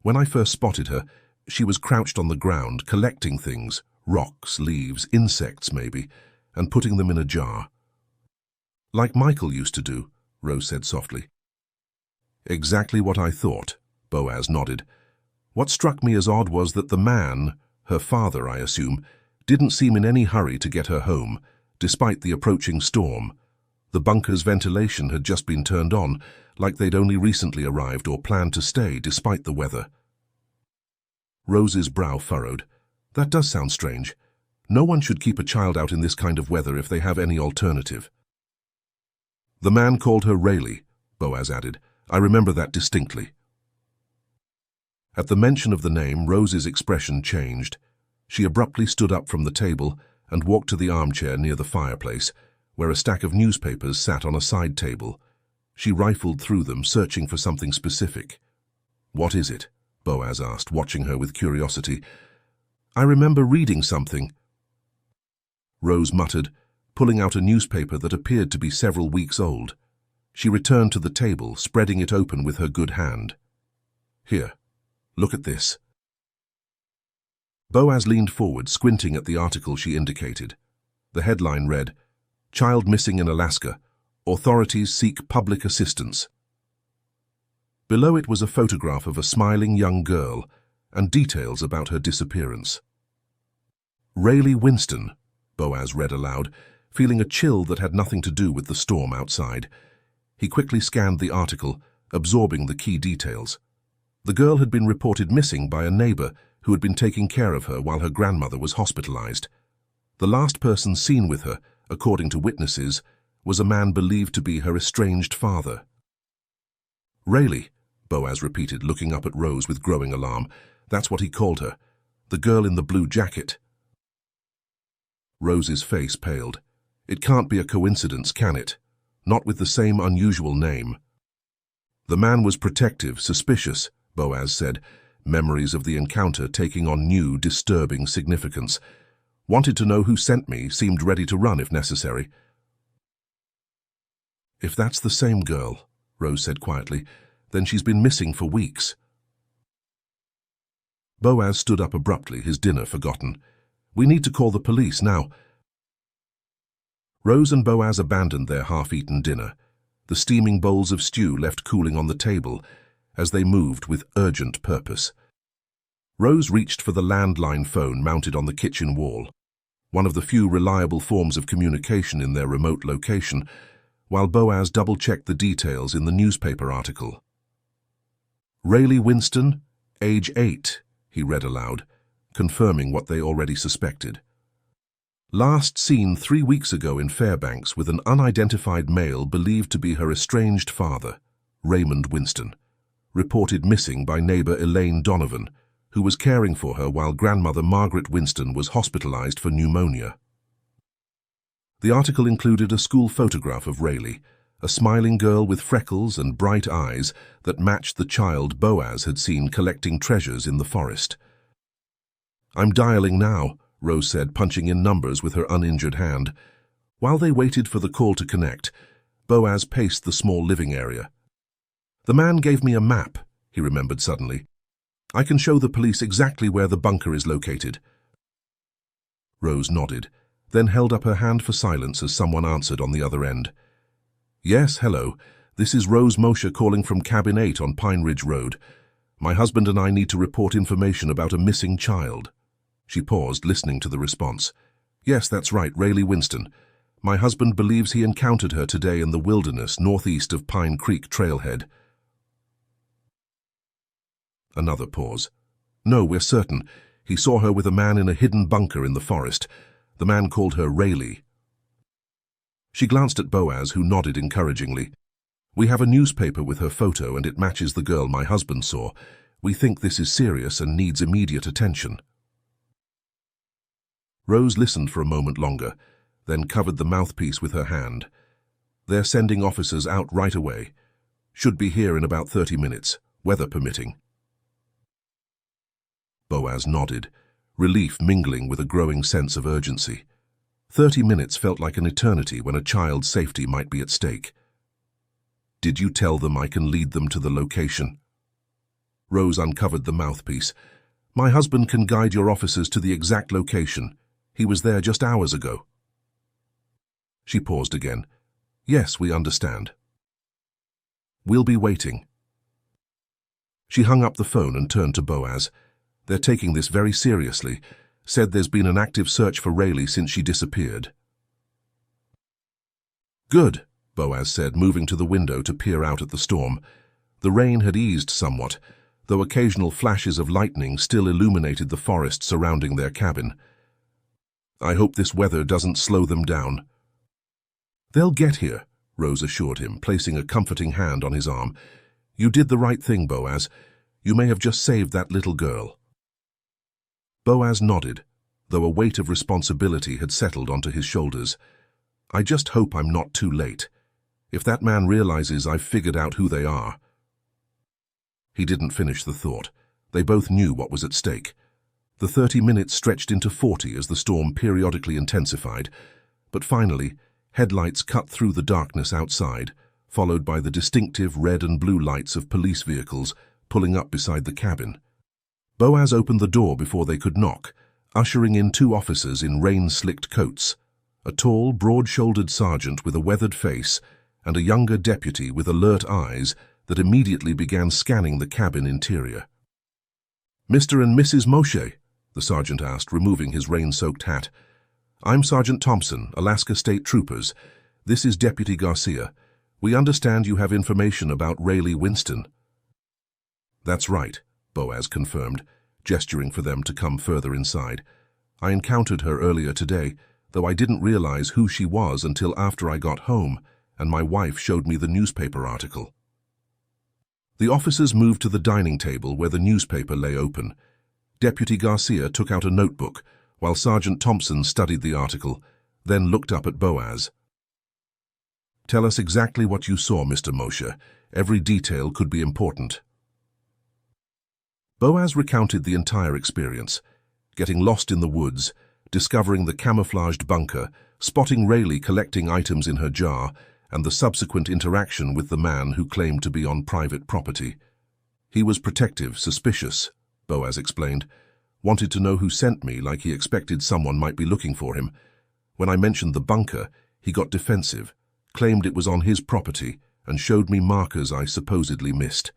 "When I first spotted her, she was crouched on the ground, collecting things, rocks, leaves, insects maybe, and putting them in a jar." "Like Michael used to do," Rose said softly. Exactly what I thought, Boaz nodded. What struck me as odd was that the man, her father I assume, didn't seem in any hurry to get her home, despite the approaching storm. The bunker's ventilation had just been turned on, like they'd only recently arrived or planned to stay despite the weather. Rose's brow furrowed. That does sound strange. No one should keep a child out in this kind of weather if they have any alternative. The man called her Rayleigh, Boaz added. I remember that distinctly. At the mention of the name, Rose's expression changed. She abruptly stood up from the table and walked to the armchair near the fireplace, where a stack of newspapers sat on a side table. She rifled through them, searching for something specific. What is it? Boaz asked, watching her with curiosity. I remember reading something. Rose muttered, pulling out a newspaper that appeared to be several weeks old. She returned to the table, spreading it open with her good hand. Here, look at this. Boaz leaned forward, squinting at the article she indicated. The headline read, Child missing in Alaska. Authorities seek public assistance. Below it was a photograph of a smiling young girl and details about her disappearance. Rayleigh Winston, Boaz read aloud, feeling a chill that had nothing to do with the storm outside. He quickly scanned the article, absorbing the key details. The girl had been reported missing by a neighbor who had been taking care of her while her grandmother was hospitalized. The last person seen with her, according to witnesses, was a man believed to be her estranged father. Rayleigh, Boaz repeated, looking up at Rose with growing alarm. That's what he called her. The girl in the blue jacket. Rose's face paled. It can't be a coincidence, can it? Not with the same unusual name. The man was protective, suspicious, Boaz said, memories of the encounter taking on new, disturbing significance. Wanted to know who sent me, seemed ready to run if necessary. If that's the same girl, Rose said quietly, then she's been missing for weeks. Boaz stood up abruptly, his dinner forgotten. We need to call the police now. Rose and Boaz abandoned their half-eaten dinner, the steaming bowls of stew left cooling on the table as they moved with urgent purpose. Rose reached for the landline phone mounted on the kitchen wall, one of the few reliable forms of communication in their remote location, while Boaz double-checked the details in the newspaper article. Rayleigh Winston, age 8, he read aloud, confirming what they already suspected. Last seen 3 weeks ago in Fairbanks with an unidentified male believed to be her estranged father, Raymond Winston. Reported missing by neighbor Elaine Donovan, who was caring for her while grandmother Margaret Winston was hospitalized for pneumonia. The article included a school photograph of Rayleigh, a smiling girl with freckles and bright eyes that matched the child Boaz had seen collecting treasures in the forest. I'm dialing now, Rose said, punching in numbers with her uninjured hand. While they waited for the call to connect, Boaz paced the small living area. The man gave me a map, he remembered suddenly. I can show the police exactly where the bunker is located. Rose nodded, then held up her hand for silence as someone answered on the other end. Yes, hello. This is Rose Mosher calling from Cabin 8 on Pine Ridge Road. My husband and I need to report information about a missing child. She paused, listening to the response. Yes, that's right, Rayleigh Winston. My husband believes he encountered her today in the wilderness northeast of Pine Creek Trailhead. Another pause. No, we're certain. He saw her with a man in a hidden bunker in the forest. The man called her Rayleigh. She glanced at Boaz, who nodded encouragingly. We have a newspaper with her photo and it matches the girl my husband saw. We think this is serious and needs immediate attention. Rose listened for a moment longer, then covered the mouthpiece with her hand. They're sending officers out right away. Should be here in about 30 minutes, weather permitting. Boaz nodded, relief mingling with a growing sense of urgency. 30 minutes felt like an eternity when a child's safety might be at stake. Did you tell them I can lead them to the location? Rose uncovered the mouthpiece. My husband can guide your officers to the exact location. He was there just hours ago. She paused again. Yes, we understand. We'll be waiting." She hung up the phone and turned to Boaz. "They're taking this very seriously. Said there's been an active search for Rayleigh since she disappeared." "Good," Boaz said, moving to the window to peer out at the storm. The rain had eased somewhat, though occasional flashes of lightning still illuminated the forest surrounding their cabin. "I hope this weather doesn't slow them down." "They'll get here," Rose assured him, placing a comforting hand on his arm. "You did the right thing, Boaz. You may have just saved that little girl." Boaz nodded, though a weight of responsibility had settled onto his shoulders. "I just hope I'm not too late. If that man realizes I've figured out who they are." He didn't finish the thought. They both knew what was at stake. The 30 minutes stretched into 40 as the storm periodically intensified, but finally, headlights cut through the darkness outside, followed by the distinctive red and blue lights of police vehicles pulling up beside the cabin. Boaz opened the door before they could knock, ushering in 2 officers in rain-slicked coats, a tall, broad-shouldered sergeant with a weathered face and a younger deputy with alert eyes that immediately began scanning the cabin interior. "Mr. and Mrs. Moshe?" the sergeant asked, removing his rain-soaked hat. "I'm Sergeant Thompson, Alaska State Troopers. This is Deputy Garcia. We understand you have information about Rayleigh Winston." "That's right," Boaz confirmed, gesturing for them to come further inside. "I encountered her earlier today, though I didn't realize who she was until after I got home, and my wife showed me the newspaper article." The officers moved to the dining table where the newspaper lay open. Deputy Garcia took out a notebook, while Sergeant Thompson studied the article, then looked up at Boaz. "Tell us exactly what you saw, Mr. Moshe. Every detail could be important." Boaz recounted the entire experience, getting lost in the woods, discovering the camouflaged bunker, spotting Rayleigh collecting items in her jar, and the subsequent interaction with the man who claimed to be on private property. "He was protective, suspicious," Boaz explained. "Wanted to know who sent me, like he expected someone might be looking for him. When I mentioned the bunker, he got defensive, claimed it was on his property, and showed me markers I supposedly missed."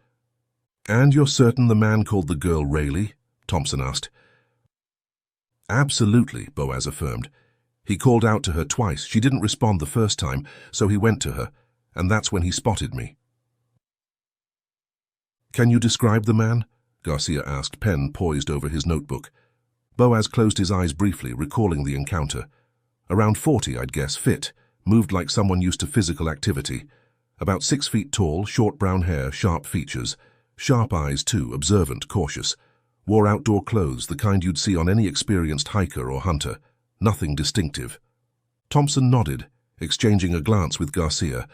"And you're certain the man called the girl Rayleigh?" Thompson asked. "Absolutely," Boaz affirmed. "He called out to her twice. She didn't respond the first time, so he went to her, and that's when he spotted me." "Can you describe the man?" Garcia asked, pen poised over his notebook. Boaz closed his eyes briefly, recalling the encounter. "Around 40, I'd guess, fit, moved like someone used to physical activity. About 6 feet tall, short brown hair, sharp features. Sharp eyes, too, observant, cautious. Wore outdoor clothes, the kind you'd see on any experienced hiker or hunter. Nothing distinctive." Thompson nodded, exchanging a glance with Garcia.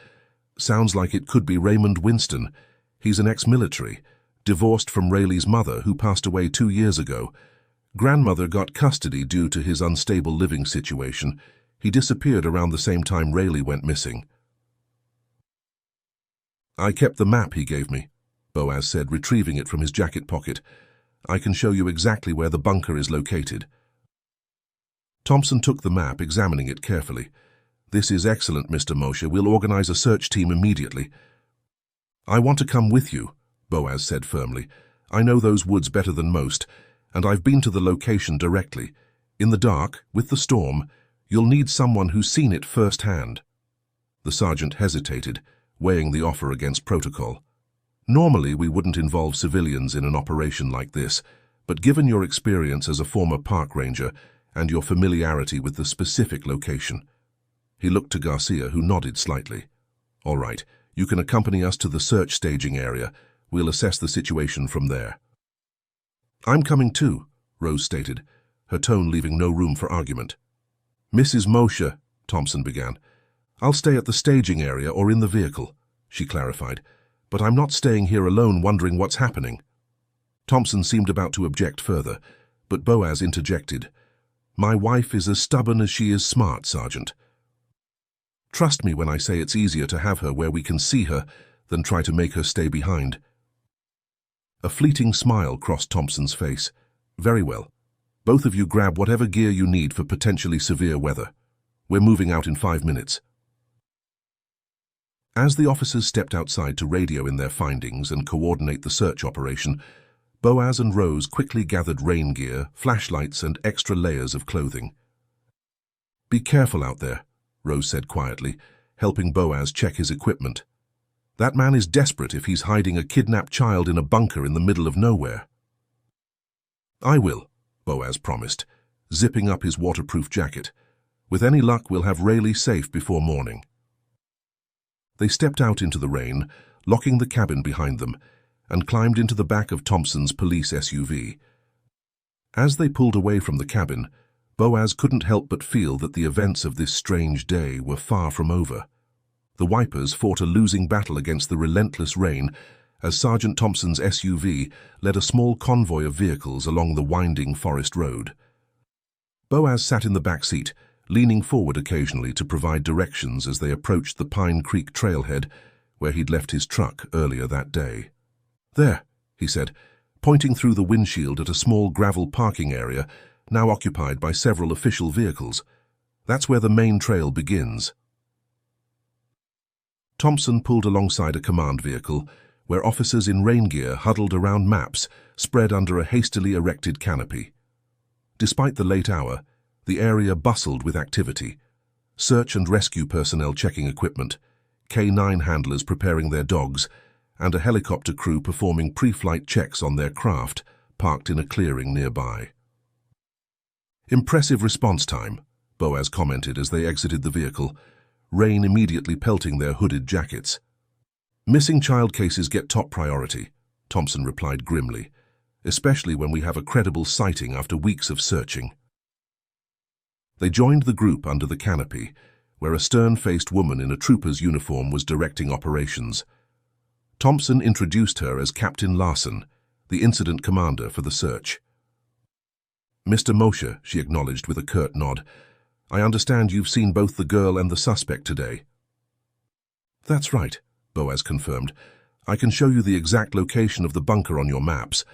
"Sounds like it could be Raymond Winston. He's an ex-military, divorced from Rayleigh's mother, who passed away 2 years ago. Grandmother got custody due to his unstable living situation. He disappeared around the same time Rayleigh went missing." "I kept the map he gave me," Boaz said, retrieving it from his jacket pocket. "I can show you exactly where the bunker is located." Thompson took the map, examining it carefully. "This is excellent, Mr. Moshe. We'll organize a search team immediately." "I want to come with you," Boaz said firmly. "I know those woods better than most, and I've been to the location directly. In the dark, with the storm, you'll need someone who's seen it firsthand." The sergeant hesitated, weighing the offer against protocol. "Normally, we wouldn't involve civilians in an operation like this, but given your experience as a former park ranger and your familiarity with the specific location." He looked to Garcia, who nodded slightly. "All right, you can accompany us to the search staging area. We'll assess the situation from there." "I'm coming too," Rose stated, her tone leaving no room for argument. "Mrs. Moshe," Thompson began. "I'll stay at the staging area or in the vehicle," she clarified. "But I'm not staying here alone wondering what's happening." Thompson seemed about to object further, but Boaz interjected. "My wife is as stubborn as she is smart, Sergeant. Trust me when I say it's easier to have her where we can see her than try to make her stay behind." A fleeting smile crossed Thompson's face. "Very well. Both of you grab whatever gear you need for potentially severe weather. We're moving out in 5 minutes." As the officers stepped outside to radio in their findings and coordinate the search operation, Boaz and Rose quickly gathered rain gear, flashlights, and extra layers of clothing. "Be careful out there," Rose said quietly, helping Boaz check his equipment. "That man is desperate if he's hiding a kidnapped child in a bunker in the middle of nowhere." "I will," Boaz promised, zipping up his waterproof jacket. "With any luck, we'll have Rayleigh safe before morning." They stepped out into the rain, locking the cabin behind them, and climbed into the back of Thompson's police SUV. As they pulled away from the cabin, Boaz couldn't help but feel that the events of this strange day were far from over. The Wipers fought a losing battle against the relentless rain as Sergeant Thompson's SUV led a small convoy of vehicles along the winding forest road. Boaz sat in the back seat, leaning forward occasionally to provide directions as they approached the Pine Creek trailhead where he'd left his truck earlier that day. "There," he said, pointing through the windshield at a small gravel parking area now occupied by several official vehicles. "That's where the main trail begins." Thompson pulled alongside a command vehicle where officers in rain gear huddled around maps spread under a hastily erected canopy. Despite the late hour, the area bustled with activity. Search and rescue personnel checking equipment, K9 handlers preparing their dogs, and a helicopter crew performing pre-flight checks on their craft parked in a clearing nearby. "Impressive response time," Boaz commented as they exited the vehicle, rain immediately pelting their hooded jackets. "Missing child cases get top priority," Thompson replied grimly, "especially when we have a credible sighting after weeks of searching." They joined the group under the canopy, where a stern-faced woman in a trooper's uniform was directing operations. Thompson introduced her as Captain Larson, the incident commander for the search. "Mr. Moshe," she acknowledged with a curt nod, "I understand you've seen both the girl and the suspect today." "That's right," Boaz confirmed. "I can show you the exact location of the bunker on your maps."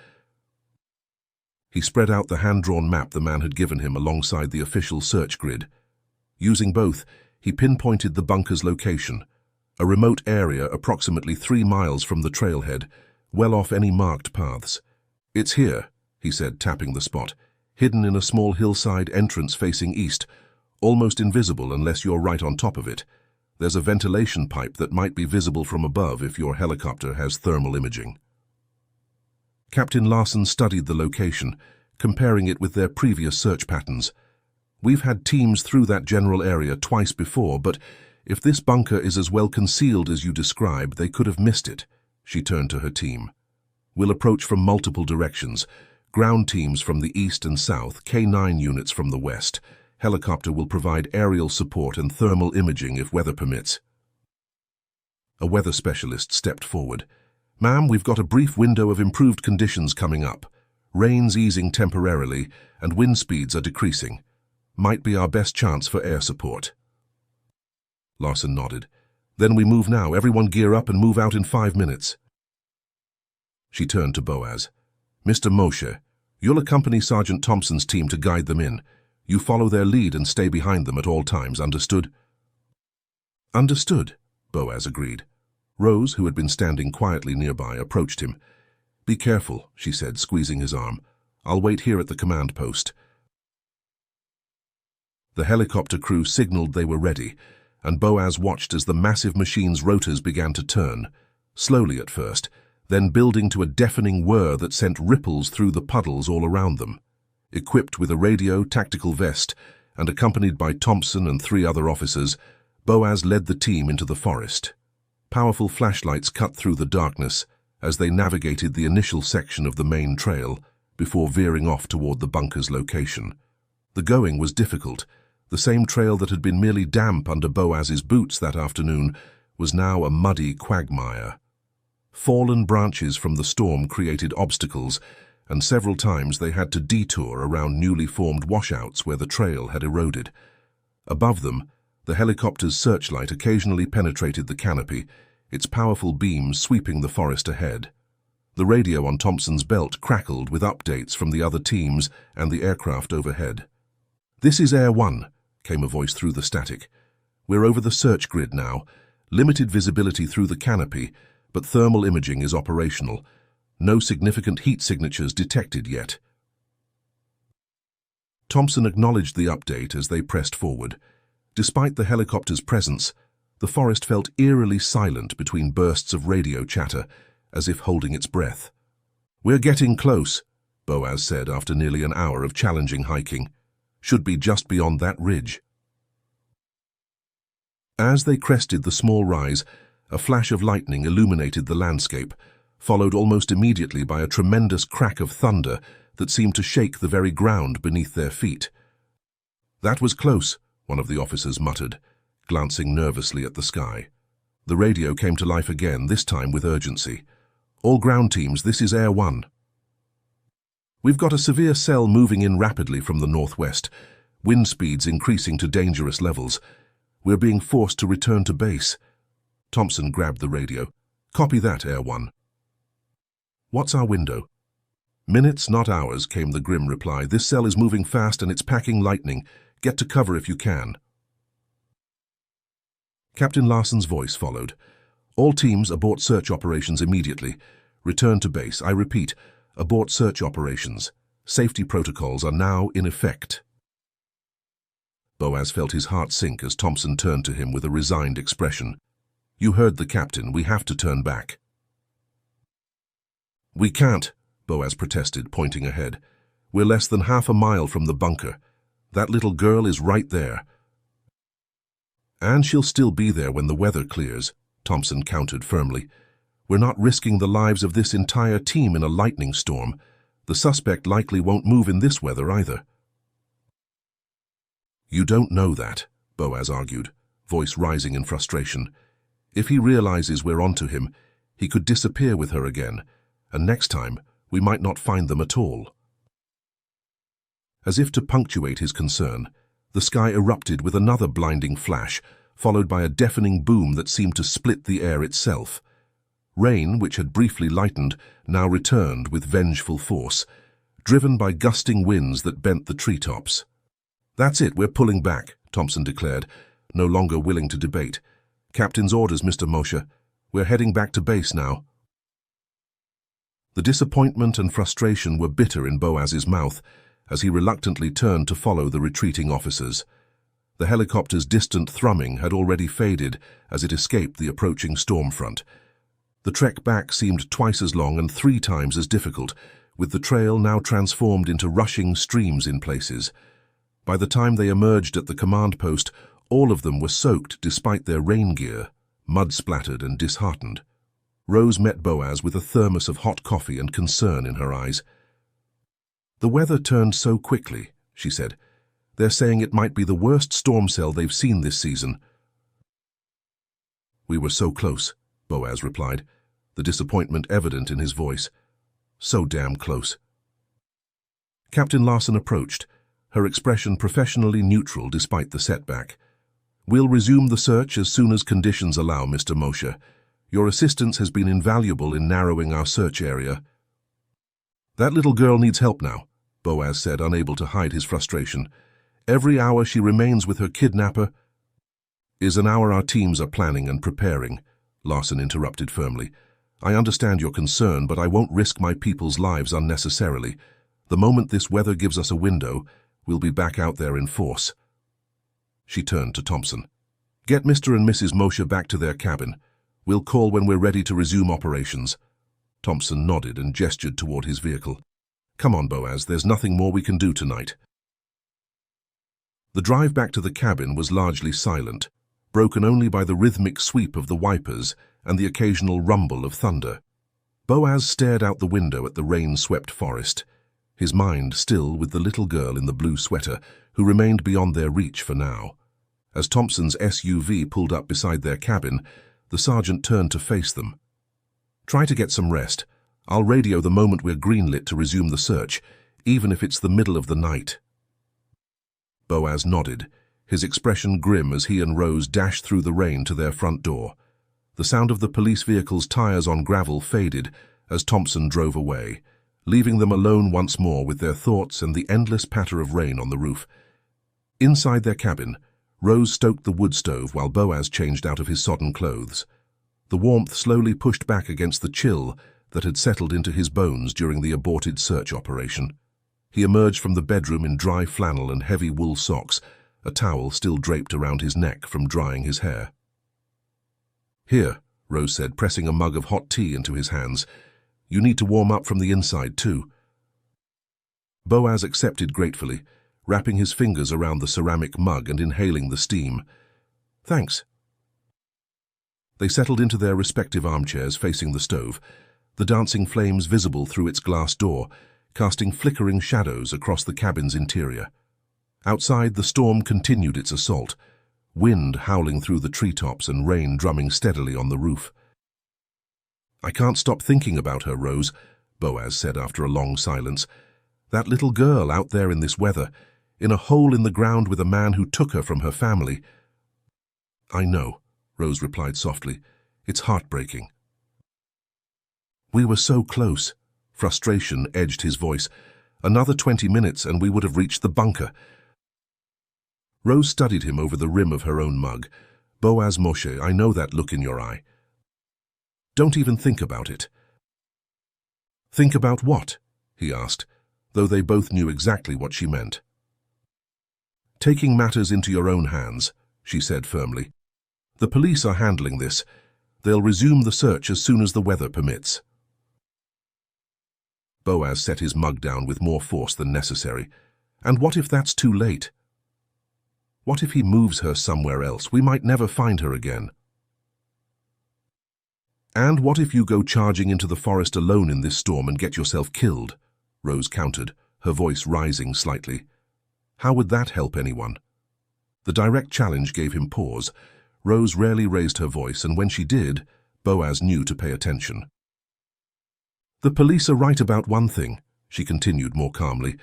He spread out the hand-drawn map the man had given him alongside the official search grid. Using both, he pinpointed the bunker's location, a remote area approximately 3 miles from the trailhead, well off any marked paths. "It's here," he said, tapping the spot, "hidden in a small hillside entrance facing east, almost invisible unless you're right on top of it. There's a ventilation pipe that might be visible from above if your helicopter has thermal imaging." Captain Larson studied the location, comparing it with their previous search patterns. "We've had teams through that general area twice before, but if this bunker is as well concealed as you describe, they could have missed it." She turned to her team. "We'll approach from multiple directions. Ground teams from the east and south, K9 units from the west. Helicopter will provide aerial support and thermal imaging if weather permits." A weather specialist stepped forward. "Ma'am, we've got a brief window of improved conditions coming up. Rain's easing temporarily, and wind speeds are decreasing. Might be our best chance for air support." Larson nodded. "Then we move now. Everyone gear up and move out in 5 minutes." She turned to Boaz. "Mr. Moshe, you'll accompany Sergeant Thompson's team to guide them in. You follow their lead and stay behind them at all times, understood?" "Understood," Boaz agreed. Rose, who had been standing quietly nearby, approached him. "Be careful," she said, squeezing his arm. "I'll wait here at the command post." The helicopter crew signaled they were ready, and Boaz watched as the massive machine's rotors began to turn, slowly at first, then building to a deafening whir that sent ripples through the puddles all around them. Equipped with a radio, tactical vest, and accompanied by Thompson and 3 other officers, Boaz led the team into the forest. Powerful flashlights cut through the darkness as they navigated the initial section of the main trail before veering off toward the bunker's location. The going was difficult. The same trail that had been merely damp under Boaz's boots that afternoon was now a muddy quagmire. Fallen branches from the storm created obstacles, and several times they had to detour around newly formed washouts where the trail had eroded. Above them, the helicopter's searchlight occasionally penetrated the canopy, its powerful beams sweeping the forest ahead. The radio on Thompson's belt crackled with updates from the other teams and the aircraft overhead. "This is Air 1, came a voice through the static. "We're over the search grid now. Limited visibility through the canopy, but thermal imaging is operational. No significant heat signatures detected yet. Thompson acknowledged the update as they pressed forward. Despite the helicopter's presence, the forest felt eerily silent between bursts of radio chatter, as if holding its breath. "We're getting close," Boaz said after nearly an hour of challenging hiking. "Should be just beyond that ridge." As they crested the small rise, a flash of lightning illuminated the landscape, followed almost immediately by a tremendous crack of thunder that seemed to shake the very ground beneath their feet. "That was close," one of the officers muttered, glancing nervously at the sky. The radio came to life again, this time with urgency. "All ground teams, this is Air 1. We've got a severe cell moving in rapidly from the northwest, wind speeds increasing to dangerous levels. We're being forced to return to base." Thompson grabbed the radio. "Copy that, Air 1. "What's our window?" "Minutes, not hours," came the grim reply. "This cell is moving fast and it's packing lightning. Get to cover if you can." Captain Larson's voice followed. "All teams abort search operations immediately. Return to base. I repeat, abort search operations. Safety protocols are now in effect." Boaz felt his heart sink as Thompson turned to him with a resigned expression. "You heard the captain. We have to turn back." "We can't," Boaz protested, pointing ahead. "We're less than half a mile from the bunker. That little girl is right there." "And she'll still be there when the weather clears," Thompson countered firmly. "We're not risking the lives of this entire team in a lightning storm. The suspect likely won't move in this weather either." "You don't know that," Boaz argued, voice rising in frustration. "If he realizes we're onto him, he could disappear with her again, and next time we might not find them at all." As if to punctuate his concern, the sky erupted with another blinding flash, followed by a deafening boom that seemed to split the air itself. Rain, which had briefly lightened, now returned with vengeful force, driven by gusting winds that bent the treetops. "That's it, we're pulling back," Thompson declared, no longer willing to debate. "Captain's orders, Mr. Moshe. We're heading back to base now." The disappointment and frustration were bitter in Boaz's mouth as he reluctantly turned to follow the retreating officers. The helicopter's distant thrumming had already faded as it escaped the approaching storm front. The trek back seemed twice as long and 3 times as difficult, with the trail now transformed into rushing streams in places. By the time they emerged at the command post, all of them were soaked despite their rain gear, mud-splattered and disheartened. Rose met Boaz with a thermos of hot coffee and concern in her eyes. "The weather turned so quickly," she said. "They're saying it might be the worst storm cell they've seen this season." "We were so close," Boaz replied, the disappointment evident in his voice. "So damn close." Captain Larson approached, her expression professionally neutral despite the setback. "We'll resume the search as soon as conditions allow, Mr. Moshe. Your assistance has been invaluable in narrowing our search area." "That little girl needs help now," Boaz said, unable to hide his frustration. "Every hour she remains with her kidnapper is an hour our teams are planning and preparing," Larson interrupted firmly. "I understand your concern, but I won't risk my people's lives unnecessarily. The moment this weather gives us a window, we'll be back out there in force." She turned to Thompson. "Get Mr. and Mrs. Moshe back to their cabin. We'll call when we're ready to resume operations." Thompson nodded and gestured toward his vehicle. "Come on, Boaz, there's nothing more we can do tonight." The drive back to the cabin was largely silent, broken only by the rhythmic sweep of the wipers and the occasional rumble of thunder. Boaz stared out the window at the rain-swept forest, his mind still with the little girl in the blue sweater, who remained beyond their reach for now. As Thompson's SUV pulled up beside their cabin, the sergeant turned to face them. "Try to get some rest. I'll radio the moment we're greenlit to resume the search, even if it's the middle of the night." Boaz nodded, his expression grim as he and Rose dashed through the rain to their front door. The sound of the police vehicle's tires on gravel faded as Thompson drove away, leaving them alone once more with their thoughts and the endless patter of rain on the roof. Inside their cabin, Rose stoked the wood stove while Boaz changed out of his sodden clothes. The warmth slowly pushed back against the chill that had settled into his bones during the aborted search operation. He emerged from the bedroom in dry flannel and heavy wool socks, a towel still draped around his neck from drying his hair. "Here," Rose said, pressing a mug of hot tea into his hands. "You need to warm up from the inside, too." Boaz accepted gratefully, wrapping his fingers around the ceramic mug and inhaling the steam. "Thanks." They settled into their respective armchairs facing the stove, the dancing flames visible through its glass door, casting flickering shadows across the cabin's interior. Outside, the storm continued its assault, wind howling through the treetops and rain drumming steadily on the roof. "I can't stop thinking about her, Rose," Boaz said after a long silence. "That little girl out there in this weather, in a hole in the ground with a man who took her from her family." "I know," Rose replied softly. "It's heartbreaking." "We were so close." Frustration edged his voice. "Another 20 minutes and we would have reached the bunker." Rose studied him over the rim of her own mug. "Boaz Moshe, I know that look in your eye. Don't even think about it." "Think about what?" he asked, though they both knew exactly what she meant. "Taking matters into your own hands," she said firmly. "The police are handling this. They'll resume the search as soon as the weather permits." Boaz set his mug down with more force than necessary. "And what if that's too late? What if he moves her somewhere else? We might never find her again." "And what if you go charging into the forest alone in this storm and get yourself killed?" Rose countered, her voice rising slightly. "How would that help anyone?" The direct challenge gave him pause. Rose rarely raised her voice, and when she did, Boaz knew to pay attention. "The police are right about one thing," she continued more calmly.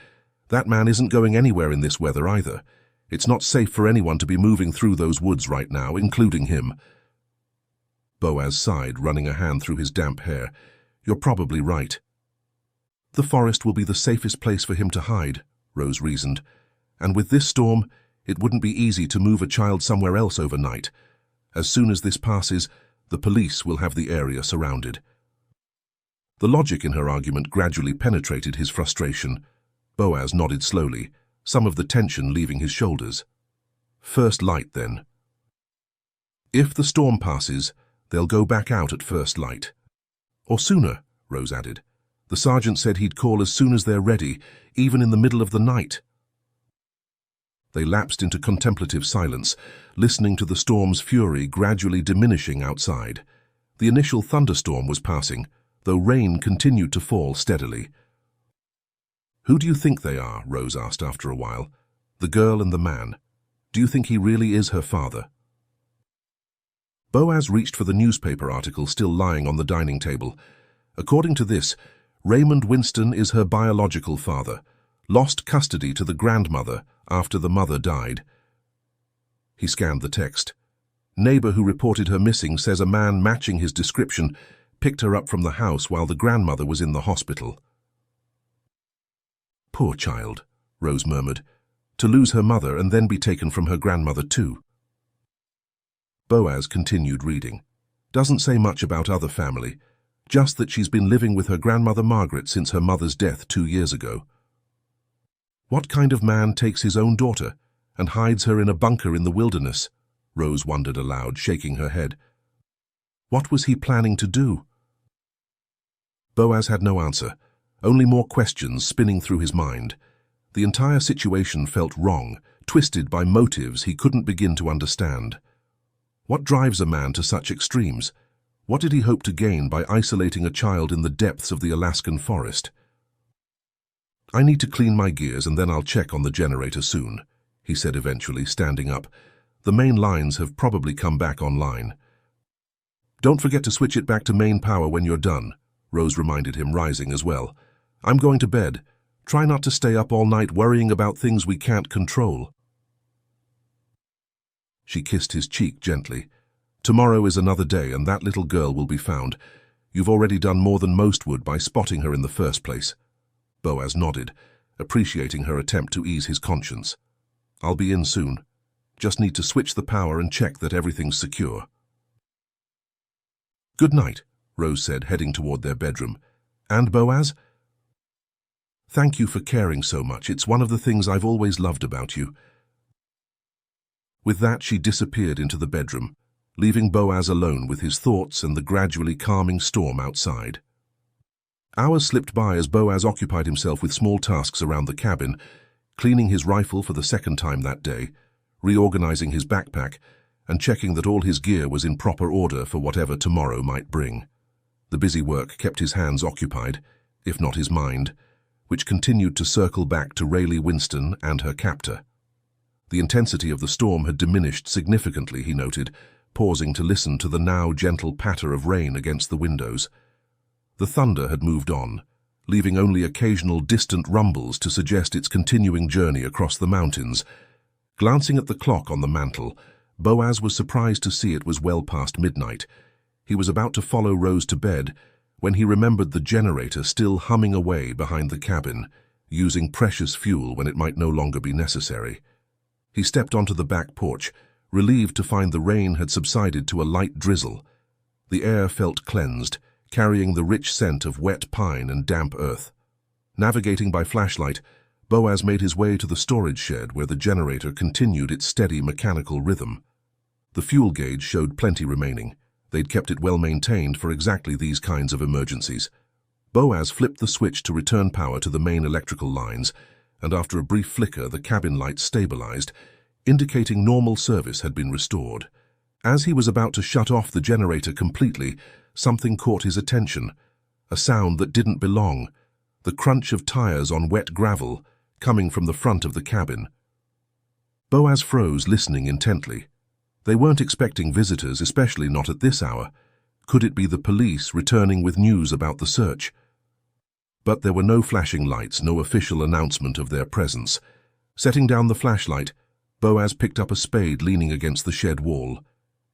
"That man isn't going anywhere in this weather either. It's not safe for anyone to be moving through those woods right now, including him." Boaz sighed, running a hand through his damp hair. "You're probably right." "The forest will be the safest place for him to hide," Rose reasoned. "And with this storm, it wouldn't be easy to move a child somewhere else overnight. As soon as this passes, the police will have the area surrounded." The logic in her argument gradually penetrated his frustration. Boaz nodded slowly, some of the tension leaving his shoulders. "First light, then." "If the storm passes, they'll go back out at first light." "Or sooner," Rose added. "The sergeant said he'd call as soon as they're ready, even in the middle of the night." They lapsed into contemplative silence, listening to the storm's fury gradually diminishing outside. The initial thunderstorm was passing, though rain continued to fall steadily. "Who do you think they are?" Rose asked after a while. "The girl and the man. Do you think he really is her father?" Boaz reached for the newspaper article still lying on the dining table. "According to this, Raymond Winston is her biological father, lost custody to the grandmother after the mother died." He scanned the text. "Neighbor who reported her missing says a man matching his description picked her up from the house while the grandmother was in the hospital." "Poor child," Rose murmured, "to lose her mother and then be taken from her grandmother too." Boaz continued reading. "Doesn't say much about other family, just that she's been living with her grandmother Margaret since her mother's death 2 years ago." "What kind of man takes his own daughter and hides her in a bunker in the wilderness?" Rose wondered aloud, shaking her head. "What was he planning to do?" Boaz had no answer, only more questions spinning through his mind. The entire situation felt wrong, twisted by motives he couldn't begin to understand. What drives a man to such extremes? What did he hope to gain by isolating a child in the depths of the Alaskan forest? "I need to clean my gears and then I'll check on the generator soon," he said eventually, standing up. "The main lines have probably come back online." "Don't forget to switch it back to main power when you're done," Rose reminded him, rising as well. "I'm going to bed. Try not to stay up all night worrying about things we can't control." She kissed his cheek gently. "Tomorrow is another day and that little girl will be found. You've already done more than most would by spotting her in the first place." Boaz nodded, appreciating her attempt to ease his conscience. "I'll be in soon. Just need to switch the power and check that everything's secure. Good night, Rose said, heading toward their bedroom. And Boaz? Thank you for caring so much. It's one of the things I've always loved about you. With that, she disappeared into the bedroom, leaving Boaz alone with his thoughts and the gradually calming storm outside. Hours slipped by as Boaz occupied himself with small tasks around the cabin, cleaning his rifle for the second time that day, reorganizing his backpack, and checking that all his gear was in proper order for whatever tomorrow might bring. The busy work kept his hands occupied, if not his mind, which continued to circle back to Rayleigh Winston and her captor. The intensity of the storm had diminished significantly, he noted, pausing to listen to the now gentle patter of rain against the windows. The thunder had moved on, leaving only occasional distant rumbles to suggest its continuing journey across the mountains. Glancing at the clock on the mantel, Boaz was surprised to see it was well past midnight. He was about to follow Rose to bed when he remembered the generator still humming away behind the cabin, using precious fuel when it might no longer be necessary. He stepped onto the back porch, relieved to find the rain had subsided to a light drizzle. The air felt cleansed, carrying the rich scent of wet pine and damp earth. Navigating by flashlight, Boaz made his way to the storage shed where the generator continued its steady mechanical rhythm. The fuel gauge showed plenty remaining. They'd kept it well maintained for exactly these kinds of emergencies. Boaz flipped the switch to return power to the main electrical lines, and after a brief flicker the cabin lights stabilized, indicating normal service had been restored. As he was about to shut off the generator completely, something caught his attention. A sound that didn't belong, the crunch of tires on wet gravel, coming from the front of the cabin. Boaz froze, listening intently. They weren't expecting visitors, especially not at this hour. Could it be the police returning with news about the search? But there were no flashing lights, no official announcement of their presence. Setting down the flashlight, Boaz picked up a spade leaning against the shed wall.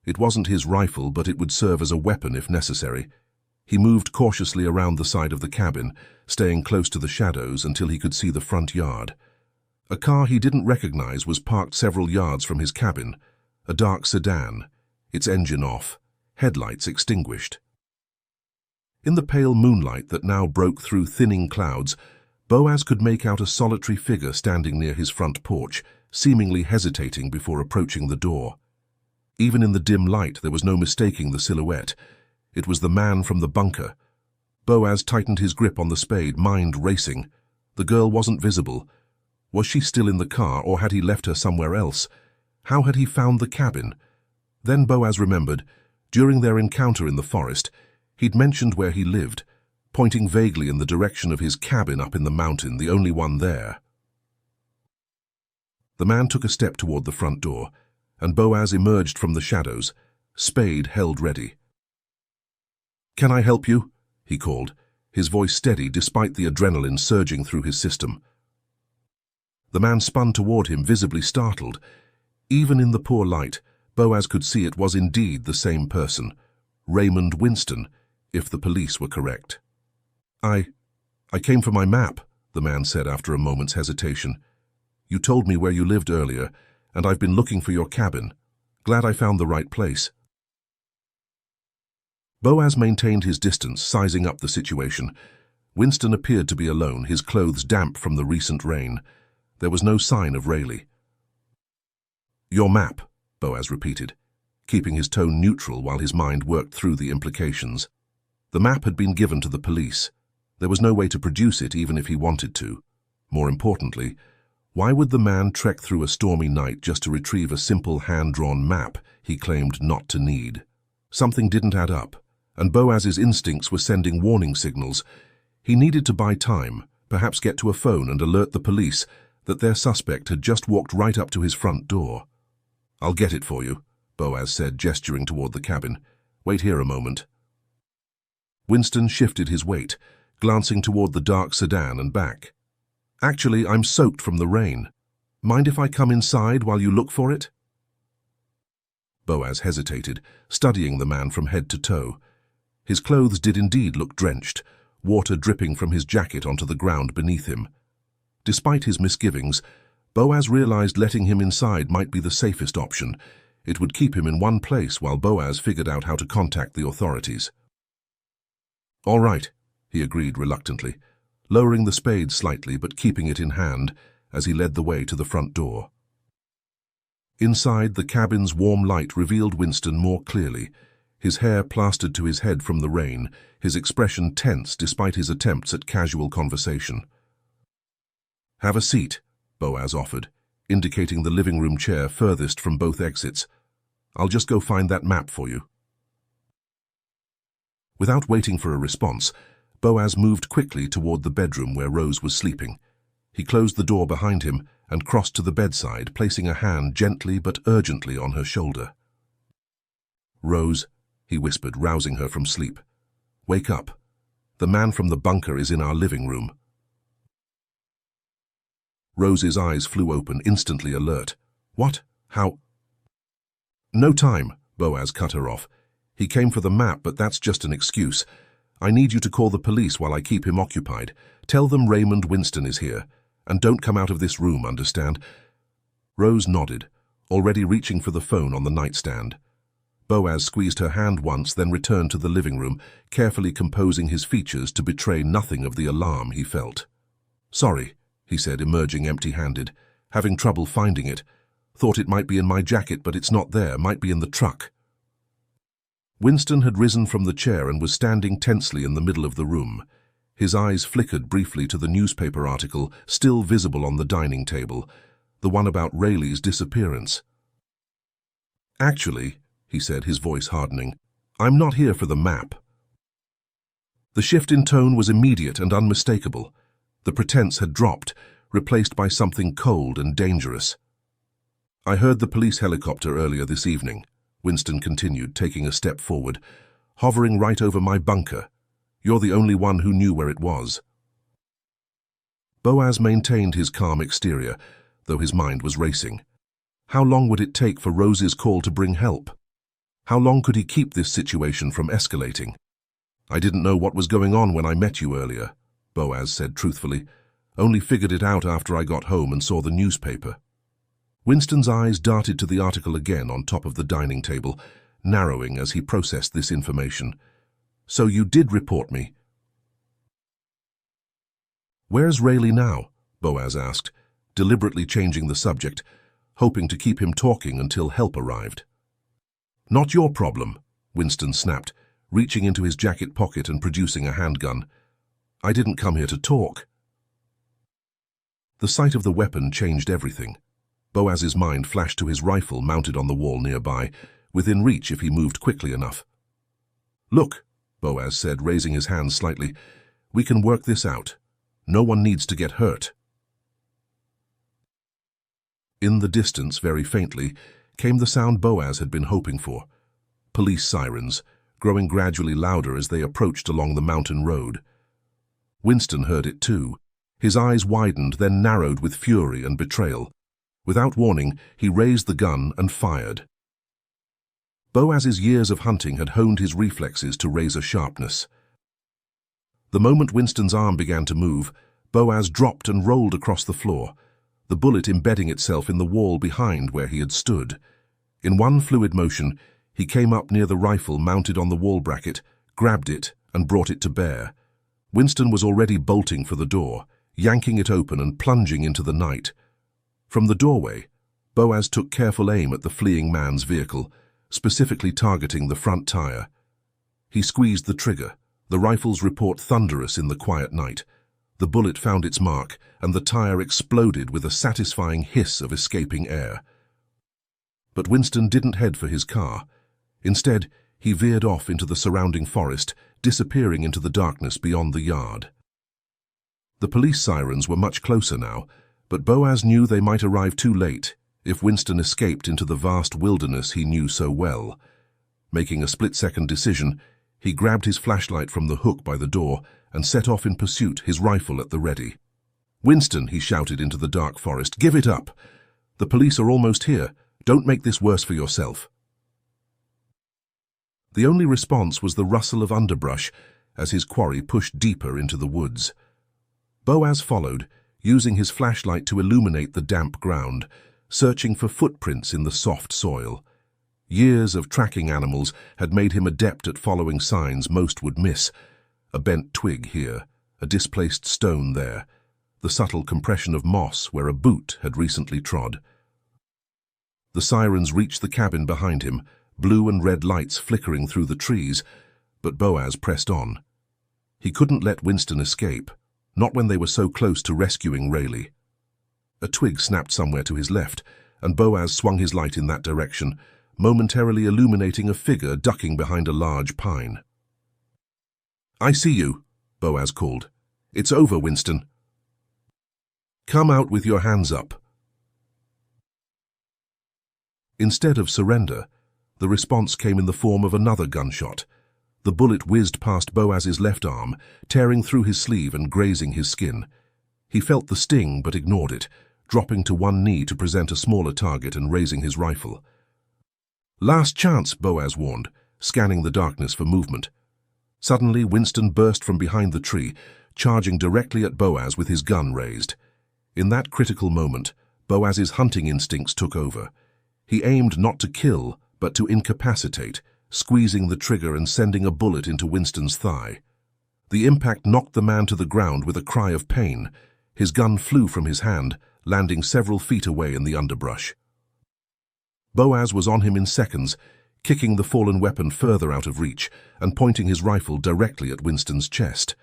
It wasn't his rifle, but it would serve as a weapon if necessary. He moved cautiously around the side of the cabin, staying close to the shadows until he could see the front yard. A car he didn't recognize was parked several yards from his cabin, a dark sedan, its engine off, headlights extinguished. In the pale moonlight that now broke through thinning clouds, Boaz could make out a solitary figure standing near his front porch, seemingly hesitating before approaching the door. Even in the dim light, there was no mistaking the silhouette. It was the man from the bunker. Boaz tightened his grip on the spade, mind racing. The girl wasn't visible. Was she still in the car, or had he left her somewhere else? How had he found the cabin? Then Boaz remembered, during their encounter in the forest, he'd mentioned where he lived, pointing vaguely in the direction of his cabin up in the mountain, the only one there. The man took a step toward the front door, and Boaz emerged from the shadows, spade held ready. "Can I help you?" he called, his voice steady despite the adrenaline surging through his system. The man spun toward him, visibly startled. Even in the poor light, Boaz could see it was indeed the same person, Raymond Winston, if the police were correct. I came for my map," the man said after a moment's hesitation. "You told me where you lived earlier, and I've been looking for your cabin. Glad I found the right place." Boaz maintained his distance, sizing up the situation. Winston appeared to be alone, his clothes damp from the recent rain. There was no sign of Rayleigh. "Your map," Boaz repeated, keeping his tone neutral while his mind worked through the implications. The map had been given to the police. There was no way to produce it even if he wanted to. More importantly, why would the man trek through a stormy night just to retrieve a simple hand-drawn map he claimed not to need? Something didn't add up, and Boaz's instincts were sending warning signals. He needed to buy time, perhaps get to a phone and alert the police that their suspect had just walked right up to his front door. "I'll get it for you," Boaz said, gesturing toward the cabin. "Wait here a moment." Winston shifted his weight, glancing toward the dark sedan and back. "Actually, I'm soaked from the rain. Mind if I come inside while you look for it?" Boaz hesitated, studying the man from head to toe. His clothes did indeed look drenched, water dripping from his jacket onto the ground beneath him. Despite his misgivings, Boaz realized letting him inside might be the safest option. It would keep him in one place while Boaz figured out how to contact the authorities. "All right," he agreed reluctantly, lowering the spade slightly but keeping it in hand as he led the way to the front door. Inside, the cabin's warm light revealed Winston more clearly, his hair plastered to his head from the rain, his expression tense despite his attempts at casual conversation. "Have a seat," Boaz offered, indicating the living room chair furthest from both exits. "I'll just go find that map for you." Without waiting for a response, Boaz moved quickly toward the bedroom where Rose was sleeping. He closed the door behind him and crossed to the bedside, placing a hand gently but urgently on her shoulder. "Rose," he whispered, rousing her from sleep. "Wake up. The man from the bunker is in our living room." Rose's eyes flew open, instantly alert. "What? How?" "No time," Boaz cut her off. "He came for the map, but that's just an excuse. I need you to call the police while I keep him occupied. Tell them Raymond Winston is here. And don't come out of this room, understand?" Rose nodded, already reaching for the phone on the nightstand. Boaz squeezed her hand once, then returned to the living room, carefully composing his features to betray nothing of the alarm he felt. "Sorry," he said, emerging empty-handed. "Having trouble finding it. Thought it might be in my jacket, but it's not there. Might be in the truck." Winston had risen from the chair and was standing tensely in the middle of the room. His eyes flickered briefly to the newspaper article, still visible on the dining table, the one about Rayleigh's disappearance. "Actually," he said, his voice hardening, "I'm not here for the map." The shift in tone was immediate and unmistakable. The pretense had dropped, replaced by something cold and dangerous. "I heard the police helicopter earlier this evening," Winston continued, taking a step forward, "hovering right over my bunker. You're the only one who knew where it was." Boaz maintained his calm exterior, though his mind was racing. How long would it take for Rose's call to bring help? How long could he keep this situation from escalating? "I didn't know what was going on when I met you earlier," Boaz said truthfully. "Only figured it out after I got home and saw the newspaper." Winston's eyes darted to the article again on top of the dining table, narrowing as he processed this information. "So you did report me." "Where's Rayleigh now?" Boaz asked, deliberately changing the subject, hoping to keep him talking until help arrived. "Not your problem," Winston snapped, reaching into his jacket pocket and producing a handgun. "I didn't come here to talk." The sight of the weapon changed everything. Boaz's mind flashed to his rifle mounted on the wall nearby, within reach if he moved quickly enough. "Look," Boaz said, raising his hands slightly, "we can work this out. No one needs to get hurt." In the distance, very faintly, came the sound Boaz had been hoping for. Police sirens, growing gradually louder as they approached along the mountain road. Winston heard it too. His eyes widened, then narrowed with fury and betrayal. Without warning, he raised the gun and fired. Boaz's years of hunting had honed his reflexes to razor sharpness. The moment Winston's arm began to move, Boaz dropped and rolled across the floor, the bullet embedding itself in the wall behind where he had stood. In one fluid motion, he came up near the rifle mounted on the wall bracket, grabbed it, and brought it to bear. Winston was already bolting for the door, yanking it open and plunging into the night. From the doorway, Boaz took careful aim at the fleeing man's vehicle, specifically targeting the front tire. He squeezed the trigger, the rifle's report thunderous in the quiet night. The bullet found its mark, and the tire exploded with a satisfying hiss of escaping air. But Winston didn't head for his car. Instead, he veered off into the surrounding forest, disappearing into the darkness beyond the yard. The police sirens were much closer now, but Boaz knew they might arrive too late if Winston escaped into the vast wilderness he knew so well. Making a split-second decision, he grabbed his flashlight from the hook by the door and set off in pursuit, his rifle at the ready. "Winston," he shouted into the dark forest, "give it up! The police are almost here. Don't make this worse for yourself." The only response was the rustle of underbrush as his quarry pushed deeper into the woods. Boaz followed, using his flashlight to illuminate the damp ground, searching for footprints in the soft soil. Years of tracking animals had made him adept at following signs most would miss. A bent twig here, a displaced stone there, the subtle compression of moss where a boot had recently trod. The sirens reached the cabin behind him, blue and red lights flickering through the trees, but Boaz pressed on. He couldn't let Winston escape, not when they were so close to rescuing Rayleigh. A twig snapped somewhere to his left, and Boaz swung his light in that direction, momentarily illuminating a figure ducking behind a large pine. "I see you," Boaz called. "It's over, Winston. Come out with your hands up." Instead of surrender, the response came in the form of another gunshot. The bullet whizzed past Boaz's left arm, tearing through his sleeve and grazing his skin. He felt the sting but ignored it, dropping to one knee to present a smaller target and raising his rifle. "Last chance," Boaz warned, scanning the darkness for movement. Suddenly, Winston burst from behind the tree, charging directly at Boaz with his gun raised. In that critical moment, Boaz's hunting instincts took over. He aimed not to kill, but to incapacitate, squeezing the trigger and sending a bullet into Winston's thigh. The impact knocked the man to the ground with a cry of pain. His gun flew from his hand, landing several feet away in the underbrush. Boaz was on him in seconds, kicking the fallen weapon further out of reach and pointing his rifle directly at Winston's chest.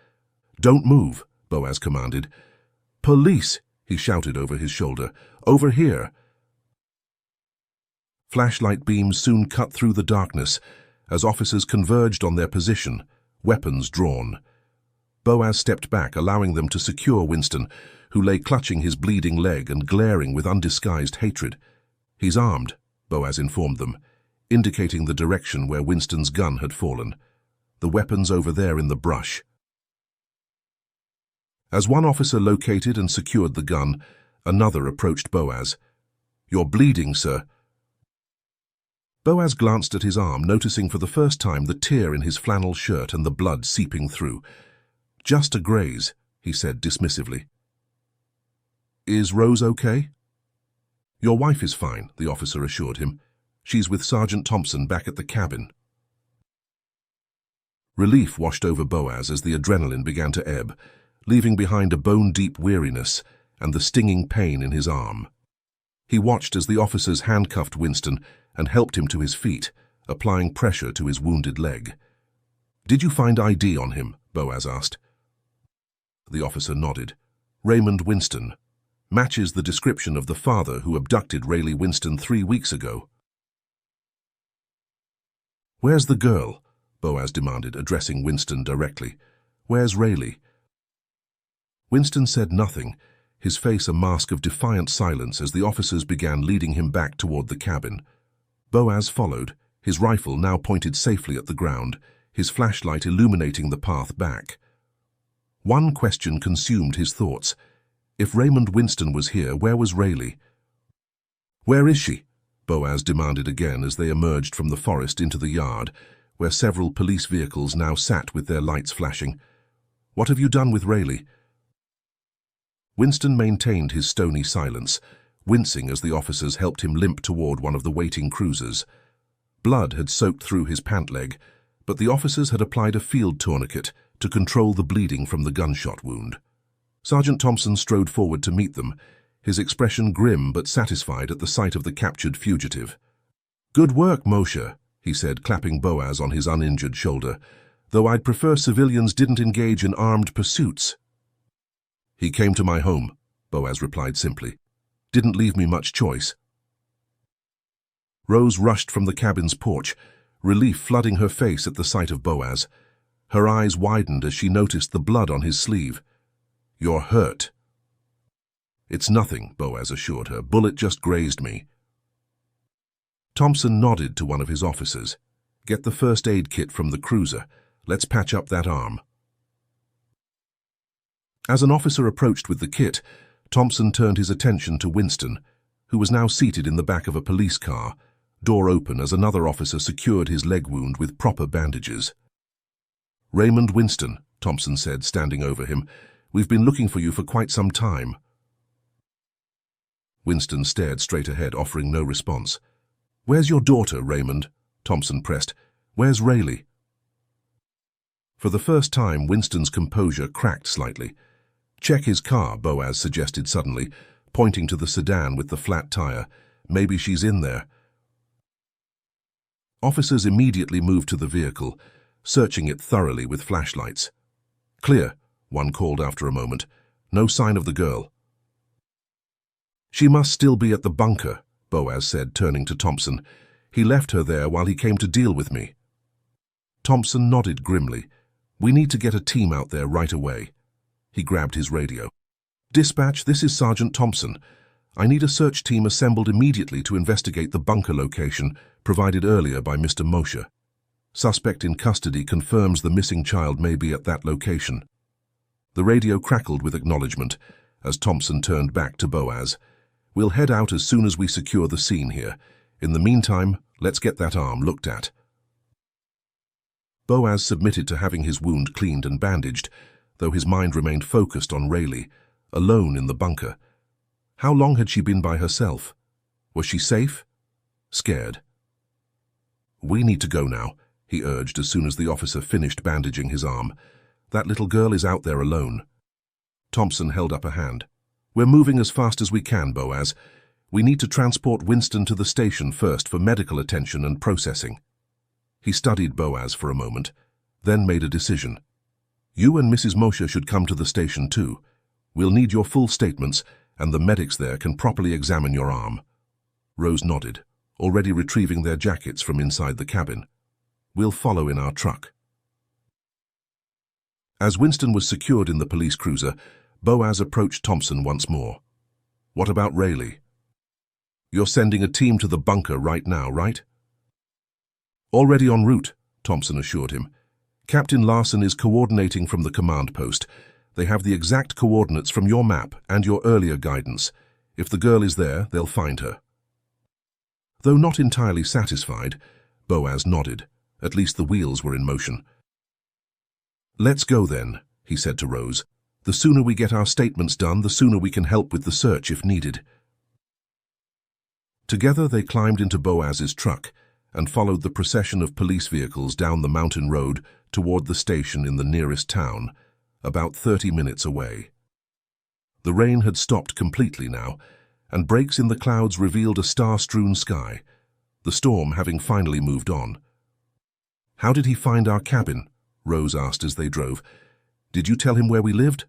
"Don't move," Boaz commanded. "Police!" he shouted over his shoulder. "Over here!" Flashlight beams soon cut through the darkness as officers converged on their position, weapons drawn. Boaz stepped back, allowing them to secure Winston, who lay clutching his bleeding leg and glaring with undisguised hatred. "He's armed," Boaz informed them, indicating the direction where Winston's gun had fallen. "The weapon's over there in the brush." As one officer located and secured the gun, another approached Boaz. "You're bleeding, sir." Boaz glanced at his arm, noticing for the first time the tear in his flannel shirt and the blood seeping through. "Just a graze," he said dismissively. "Is Rose okay?" "Your wife is fine," the officer assured him. "She's with Sergeant Thompson back at the cabin." Relief washed over Boaz as the adrenaline began to ebb, leaving behind a bone-deep weariness and the stinging pain in his arm. He watched as the officers handcuffed Winston and helped him to his feet, applying pressure to his wounded leg. "Did you find ID on him?" Boaz asked. The officer nodded. "Raymond Winston. Matches the description of the father who abducted Rayleigh Winston 3 weeks ago." "Where's the girl?" Boaz demanded, addressing Winston directly. "Where's Rayleigh?" Winston said nothing, his face a mask of defiant silence as the officers began leading him back toward the cabin. Boaz followed, his rifle now pointed safely at the ground, his flashlight illuminating the path back. One question consumed his thoughts. If Raymond Winston was here, where was Rayleigh? "Where is she?" Boaz demanded again as they emerged from the forest into the yard, where several police vehicles now sat with their lights flashing. "What have you done with Rayleigh?" Winston maintained his stony silence, wincing as the officers helped him limp toward one of the waiting cruisers. Blood had soaked through his pant leg, but the officers had applied a field tourniquet to control the bleeding from the gunshot wound. Sergeant Thompson strode forward to meet them, his expression grim but satisfied at the sight of the captured fugitive. "Good work, Moshe," he said, clapping Boaz on his uninjured shoulder, "though I'd prefer civilians didn't engage in armed pursuits." "He came to my home," Boaz replied simply. "Didn't leave me much choice." Rose rushed from the cabin's porch, relief flooding her face at the sight of Boaz. Her eyes widened as she noticed the blood on his sleeve. "You're hurt." "It's nothing," Boaz assured her. "Bullet just grazed me." Thompson nodded to one of his officers. "Get the first aid kit from the cruiser. Let's patch up that arm." As an officer approached with the kit, Thompson turned his attention to Winston, who was now seated in the back of a police car, door open as another officer secured his leg wound with proper bandages. "Raymond Winston," Thompson said, standing over him. "We've been looking for you for quite some time." Winston stared straight ahead, offering no response. "Where's your daughter, Raymond?" Thompson pressed. "Where's Rayleigh?" For the first time, Winston's composure cracked slightly. "Check his car," Boaz suggested suddenly, pointing to the sedan with the flat tire. "Maybe she's in there." Officers immediately moved to the vehicle, searching it thoroughly with flashlights. "Clear," one called after a moment. "No sign of the girl." "She must still be at the bunker," Boaz said, turning to Thompson. "He left her there while he came to deal with me." Thompson nodded grimly. "We need to get a team out there right away." He grabbed his radio. "Dispatch, this is Sergeant Thompson. I need a search team assembled immediately to investigate the bunker location provided earlier by Mr. Moshe. Suspect in custody confirms the missing child may be at that location." The radio crackled with acknowledgement as Thompson turned back to Boaz. "We'll head out as soon as we secure the scene here. In the meantime, let's get that arm looked at." Boaz submitted to having his wound cleaned and bandaged, though his mind remained focused on Rayleigh, alone in the bunker. How long had she been by herself? Was she safe? Scared? "We need to go now," he urged as soon as the officer finished bandaging his arm. "That little girl is out there alone." Thompson held up a hand. "We're moving as fast as we can, Boaz. We need to transport Winston to the station first for medical attention and processing." He studied Boaz for a moment, then made a decision. "You and Mrs. Moshe should come to the station too. We'll need your full statements, and the medics there can properly examine your arm." Rose nodded, already retrieving their jackets from inside the cabin. "We'll follow in our truck." As Winston was secured in the police cruiser, Boaz approached Thompson once more. "What about Rayleigh?" "You're sending a team to the bunker right now, right?" "Already en route," Thompson assured him. "Captain Larson is coordinating from the command post. They have the exact coordinates from your map and your earlier guidance. If the girl is there, they'll find her." Though not entirely satisfied, Boaz nodded. At least the wheels were in motion. "Let's go then," he said to Rose. "The sooner we get our statements done, the sooner we can help with the search if needed." Together they climbed into Boaz's truck and followed the procession of police vehicles down the mountain road toward the station in the nearest town, about 30 minutes away. The rain had stopped completely now, and breaks in the clouds revealed a star-strewn sky, the storm having finally moved on. "How did he find our cabin?" Rose asked as they drove. "Did you tell him where we lived?"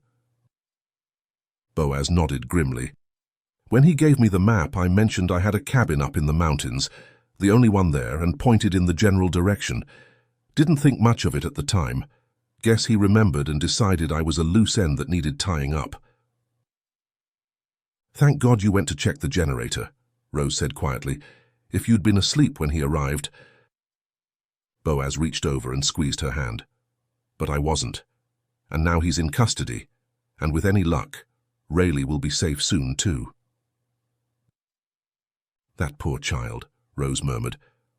Boaz nodded grimly. "When he gave me the map, I mentioned I had a cabin up in the mountains, the only one there, and pointed in the general direction. Didn't think much of it at the time. Guess he remembered and decided I was a loose end that needed tying up." "Thank God you went to check the generator," Rose said quietly. "If you'd been asleep when he arrived—" Boaz reached over and squeezed her hand. "But I wasn't. And now he's in custody, and with any luck, Rayleigh will be safe soon too." "That poor child," Rose murmured.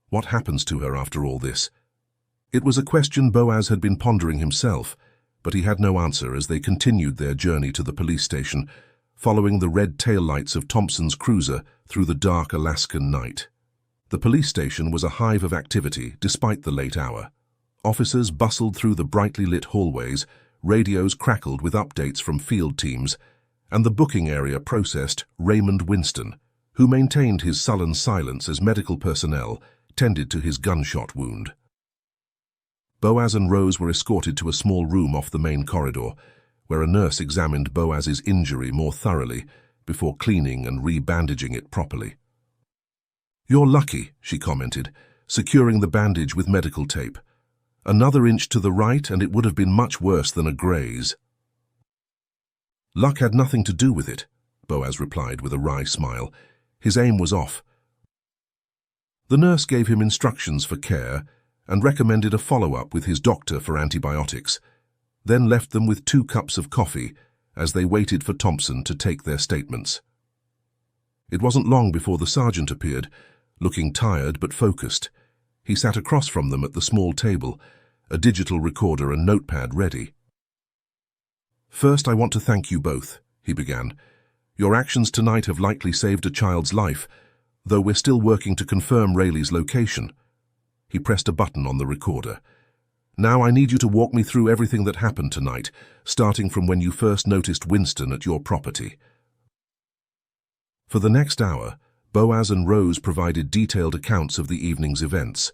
"What happens to her after all this?" It was a question Boaz had been pondering himself, but he had no answer as they continued their journey to the police station, following the red taillights of Thompson's cruiser through the dark Alaskan night. The police station was a hive of activity despite the late hour. Officers bustled through the brightly lit hallways, radios crackled with updates from field teams, and the booking area processed Raymond Winston, who maintained his sullen silence as medical personnel tended to his gunshot wound. Boaz and Rose were escorted to a small room off the main corridor, where a nurse examined Boaz's injury more thoroughly before cleaning and re-bandaging it properly. "You're lucky," she commented, securing the bandage with medical tape. "Another inch to the right and it would have been much worse than a graze." "Luck had nothing to do with it," Boaz replied with a wry smile. "His aim was off." The nurse gave him instructions for care and recommended a follow-up with his doctor for antibiotics, then left them with 2 cups of coffee as they waited for Thompson to take their statements. It wasn't long before the sergeant appeared, looking tired but focused. He sat across from them at the small table, a digital recorder and notepad ready. "First, I want to thank you both," he began. Your actions tonight have likely saved a child's life, though we're still working to confirm Rayleigh's location." He pressed a button on the recorder. "Now I need you to walk me through everything that happened tonight, starting from when you first noticed Winston at your property." For the next hour, Boaz and Rose provided detailed accounts of the evening's events.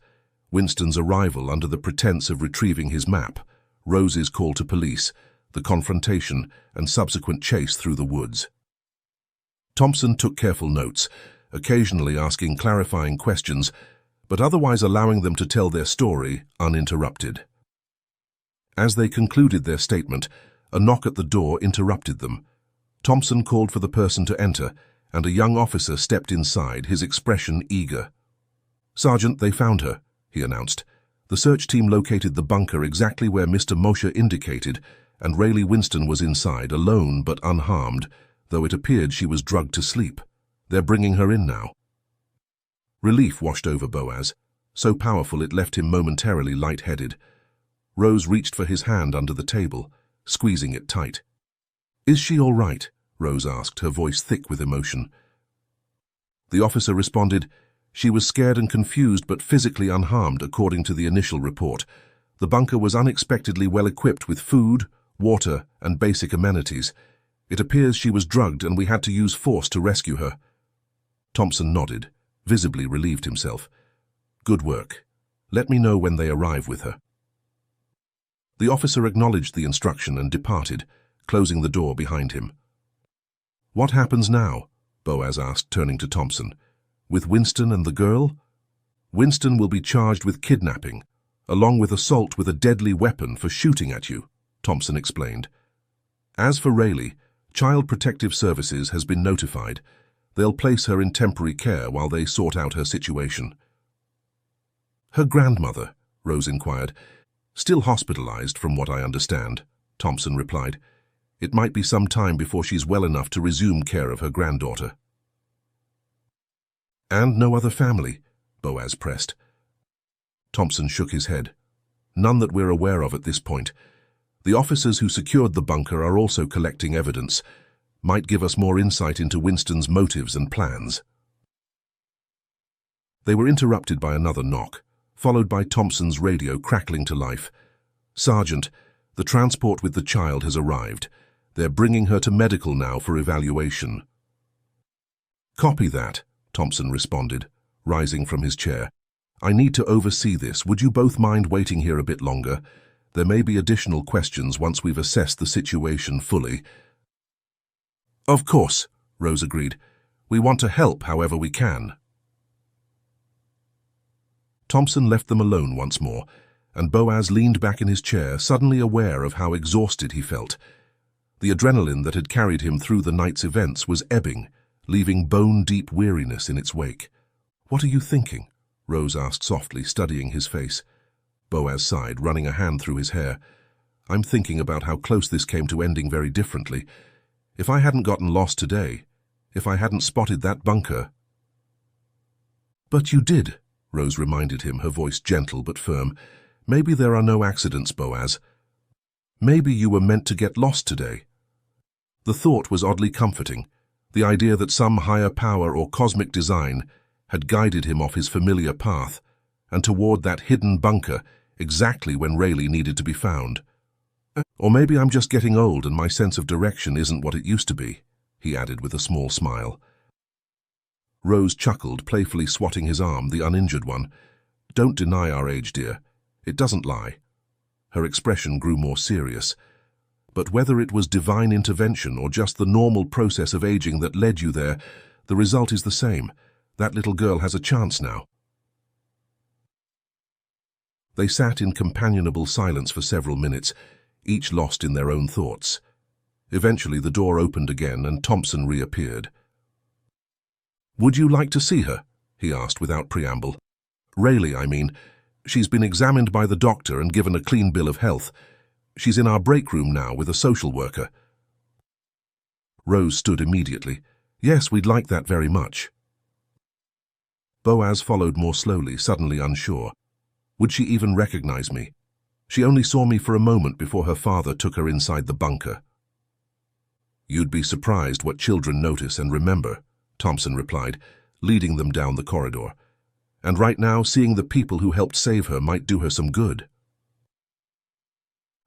Winston's arrival under the pretense of retrieving his map, Rose's call to police, the confrontation, and subsequent chase through the woods. Thompson took careful notes, occasionally asking clarifying questions, but otherwise allowing them to tell their story uninterrupted. As they concluded their statement, a knock at the door interrupted them. Thompson called for the person to enter, and a young officer stepped inside, his expression eager. "Sergeant, they found her," he announced. "The search team located the bunker exactly where Mr. Mosher indicated, and Rayleigh Winston was inside, alone but unharmed, though it appeared she was drugged to sleep. They're bringing her in now." Relief washed over Boaz, so powerful it left him momentarily lightheaded. Rose reached for his hand under the table, squeezing it tight. "Is she all right?" Rose asked, her voice thick with emotion. The officer responded, "She was scared and confused but physically unharmed, according to the initial report. The bunker was unexpectedly well equipped with food, water, and basic amenities. It appears she was drugged and we had to use force to rescue her." Thompson nodded, visibly relieved himself. "Good work. Let me know when they arrive with her." The officer acknowledged the instruction and departed, closing the door behind him. "What happens now?" Boaz asked, turning to Thompson. "With Winston and the girl?" "Winston will be charged with kidnapping, along with assault with a deadly weapon for shooting at you," Thompson explained. "As for Rayleigh, Child Protective Services has been notified. They'll place her in temporary care while they sort out her situation." "Her grandmother?" Rose inquired. "Still hospitalized, from what I understand," Thompson replied. "It might be some time before she's well enough to resume care of her granddaughter." "And no other family?" Boaz pressed. Thompson shook his head. "None that we're aware of at this point. The officers who secured the bunker are also collecting evidence. Might give us more insight into Winston's motives and plans." They were interrupted by another knock, followed by Thompson's radio crackling to life. "Sergeant, the transport with the child has arrived. They're bringing her to medical now for evaluation." "Copy that," Thompson responded, rising from his chair. "I need to oversee this. Would you both mind waiting here a bit longer? There may be additional questions once we've assessed the situation fully." "Of course," Rose agreed. "We want to help however we can." Thompson left them alone once more, and Boaz leaned back in his chair, suddenly aware of how exhausted he felt. The adrenaline that had carried him through the night's events was ebbing, leaving bone-deep weariness in its wake. "What are you thinking?" Rose asked softly, studying his face. Boaz sighed, running a hand through his hair. "I'm thinking about how close this came to ending very differently. If I hadn't gotten lost today, if I hadn't spotted that bunker—" "But you did," Rose reminded him, her voice gentle but firm. "Maybe there are no accidents, Boaz. Maybe you were meant to get lost today." The thought was oddly comforting, the idea that some higher power or cosmic design had guided him off his familiar path and toward that hidden bunker exactly when Rayleigh needed to be found. "Or maybe I'm just getting old and my sense of direction isn't what it used to be," he added with a small smile. Rose chuckled, playfully swatting his arm, the uninjured one. "Don't deny our age, dear. It doesn't lie." Her expression grew more serious. "But whether it was divine intervention or just the normal process of aging that led you there, the result is the same. That little girl has a chance now." They sat in companionable silence for several minutes, each lost in their own thoughts. Eventually the door opened again and Thompson reappeared. "Would you like to see her?" he asked without preamble. "Rayleigh, I mean. She's been examined by the doctor and given a clean bill of health. She's in our break room now with a social worker." Rose stood immediately. "Yes, we'd like that very much." Boaz followed more slowly, suddenly unsure. Would she even recognize me? She only saw me for a moment before her father took her inside the bunker. You'd be surprised what children notice and remember, Thompson replied, leading them down the corridor. And right now, seeing the people who helped save her might do her some good.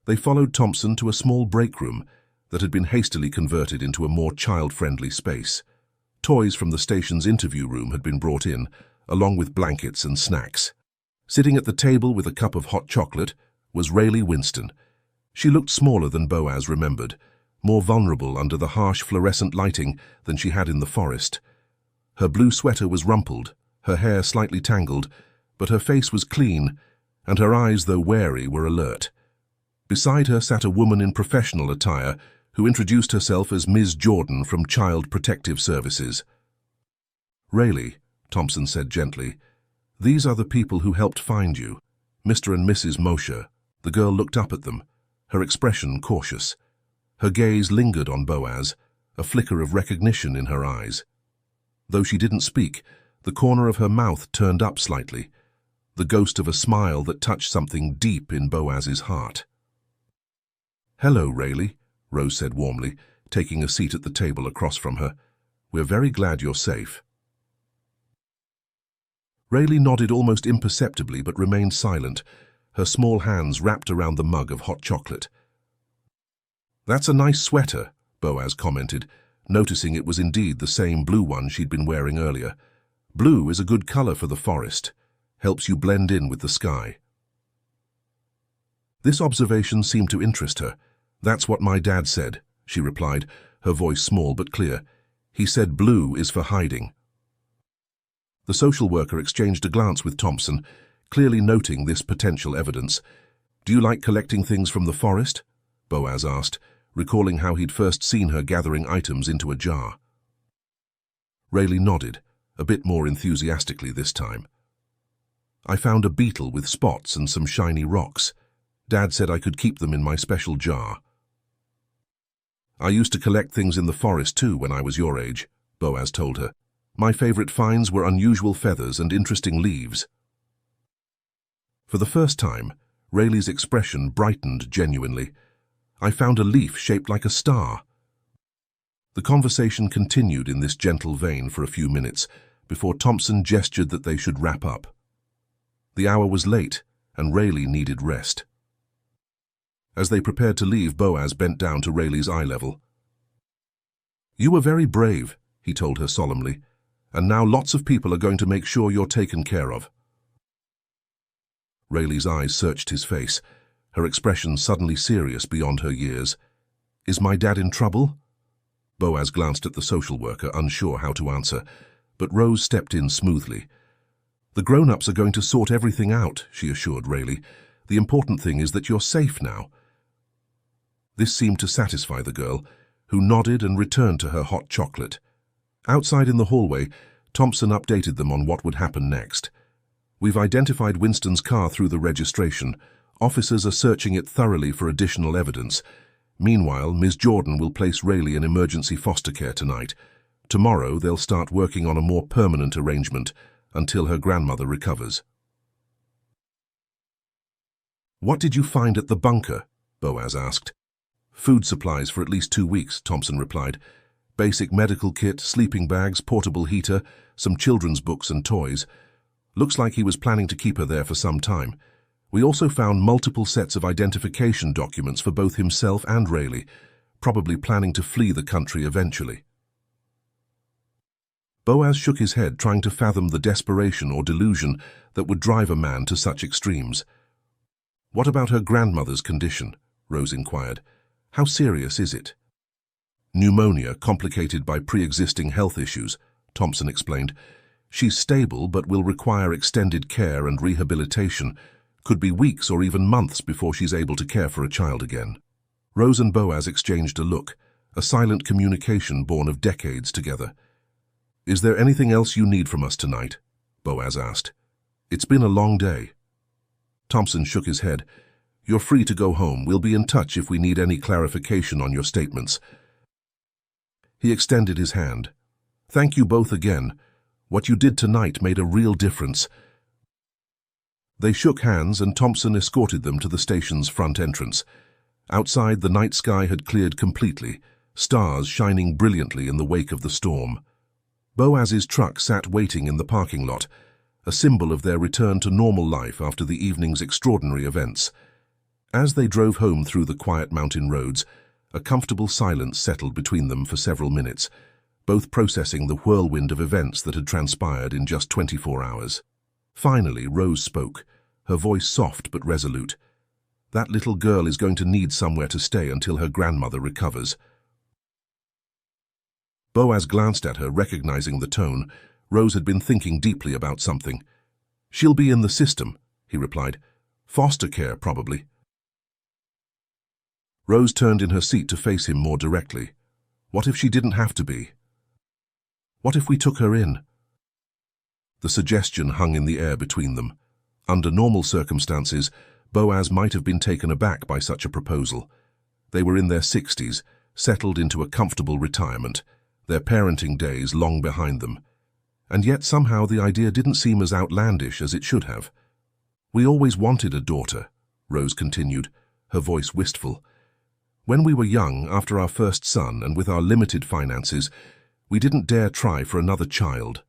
They followed Thompson to a small break room that had been hastily converted into a more child-friendly space. Toys from the station's interview room had been brought in, along with blankets and snacks. Sitting at the table with a cup of hot chocolate was Rayleigh Winston. She looked smaller than Boaz remembered, more vulnerable under the harsh fluorescent lighting than she had in the forest. Her blue sweater was rumpled, her hair slightly tangled, but her face was clean, and her eyes, though wary, were alert. Beside her sat a woman in professional attire who introduced herself as Ms. Jordan from Child Protective Services. "Rayleigh," Thompson said gently, "these are the people who helped find you, Mr. and Mrs. Moshe." The girl looked up at them, her expression cautious. Her gaze lingered on Boaz, a flicker of recognition in her eyes. Though she didn't speak, the corner of her mouth turned up slightly, the ghost of a smile that touched something deep in Boaz's heart. "Hello, Rayleigh," Rose said warmly, taking a seat at the table across from her. "We're very glad you're safe." Rayleigh nodded almost imperceptibly but remained silent, her small hands wrapped around the mug of hot chocolate. "That's a nice sweater," Boaz commented, noticing it was indeed the same blue one she'd been wearing earlier. "Blue is a good color for the forest, helps you blend in with the sky." This observation seemed to interest her. "That's what my dad said," she replied, her voice small but clear. "He said blue is for hiding." The social worker exchanged a glance with Thompson, clearly noting this potential evidence. "Do you like collecting things from the forest?" Boaz asked, recalling how he'd first seen her gathering items into a jar. Rayleigh nodded, a bit more enthusiastically this time. "I found a beetle with spots and some shiny rocks. Dad said I could keep them in my special jar." "I used to collect things in the forest too when I was your age," Boaz told her. "My favorite finds were unusual feathers and interesting leaves." For the first time, Rayleigh's expression brightened genuinely. "I found a leaf shaped like a star." The conversation continued in this gentle vein for a few minutes, before Thompson gestured that they should wrap up. The hour was late, and Rayleigh needed rest. As they prepared to leave, Boaz bent down to Rayleigh's eye level. "You were very brave," he told her solemnly, "and now lots of people are going to make sure you're taken care of." Rayleigh's eyes searched his face, her expression suddenly serious beyond her years. "Is my dad in trouble?" Boaz glanced at the social worker, unsure how to answer, but Rose stepped in smoothly. "The grown-ups are going to sort everything out," she assured Rayleigh. "The important thing is that you're safe now." This seemed to satisfy the girl, who nodded and returned to her hot chocolate. Outside in the hallway, Thompson updated them on what would happen next. "We've identified Winston's car through the registration. Officers are searching it thoroughly for additional evidence. Meanwhile, Ms. Jordan will place Rayleigh in emergency foster care tonight. Tomorrow, they'll start working on a more permanent arrangement until her grandmother recovers." "What did you find at the bunker?" Boaz asked. "Food supplies for at least 2 weeks, Thompson replied. "Basic medical kit, sleeping bags, portable heater, some children's books and toys. Looks like he was planning to keep her there for some time. We also found multiple sets of identification documents for both himself and Rayleigh, probably planning to flee the country eventually." Boaz shook his head, trying to fathom the desperation or delusion that would drive a man to such extremes. "What about her grandmother's condition?" Rose inquired. "How serious is it?" "Pneumonia complicated by pre-existing health issues," Thompson explained. "She's stable but will require extended care and rehabilitation. Could be weeks or even months before she's able to care for a child again." Rose and Boaz exchanged a look, a silent communication born of decades together. "Is there anything else you need from us tonight?" Boaz asked. "It's been a long day." Thompson shook his head. "You're free to go home. We'll be in touch if we need any clarification on your statements." He extended his hand. "Thank you both again. What you did tonight made a real difference." They shook hands and Thompson escorted them to the station's front entrance. Outside, the night sky had cleared completely, stars shining brilliantly in the wake of the storm. Boaz's truck sat waiting in the parking lot, a symbol of their return to normal life after the evening's extraordinary events. As they drove home through the quiet mountain roads, a comfortable silence settled between them for several minutes, both processing the whirlwind of events that had transpired in just 24 hours. Finally, Rose spoke, her voice soft but resolute. "That little girl is going to need somewhere to stay until her grandmother recovers." Boaz glanced at her, recognizing the tone. Rose had been thinking deeply about something. "She'll be in the system," he replied. "Foster care, probably." Rose turned in her seat to face him more directly. What if she didn't have to be? What if we took her in? The suggestion hung in the air between them. Under normal circumstances, Boaz might have been taken aback by such a proposal. They were in their 60s, settled into a comfortable retirement, their parenting days long behind them. And yet somehow the idea didn't seem as outlandish as it should have. "We always wanted a daughter," Rose continued, her voice wistful. "When we were young, after our first son, and with our limited finances, we didn't dare try for another child."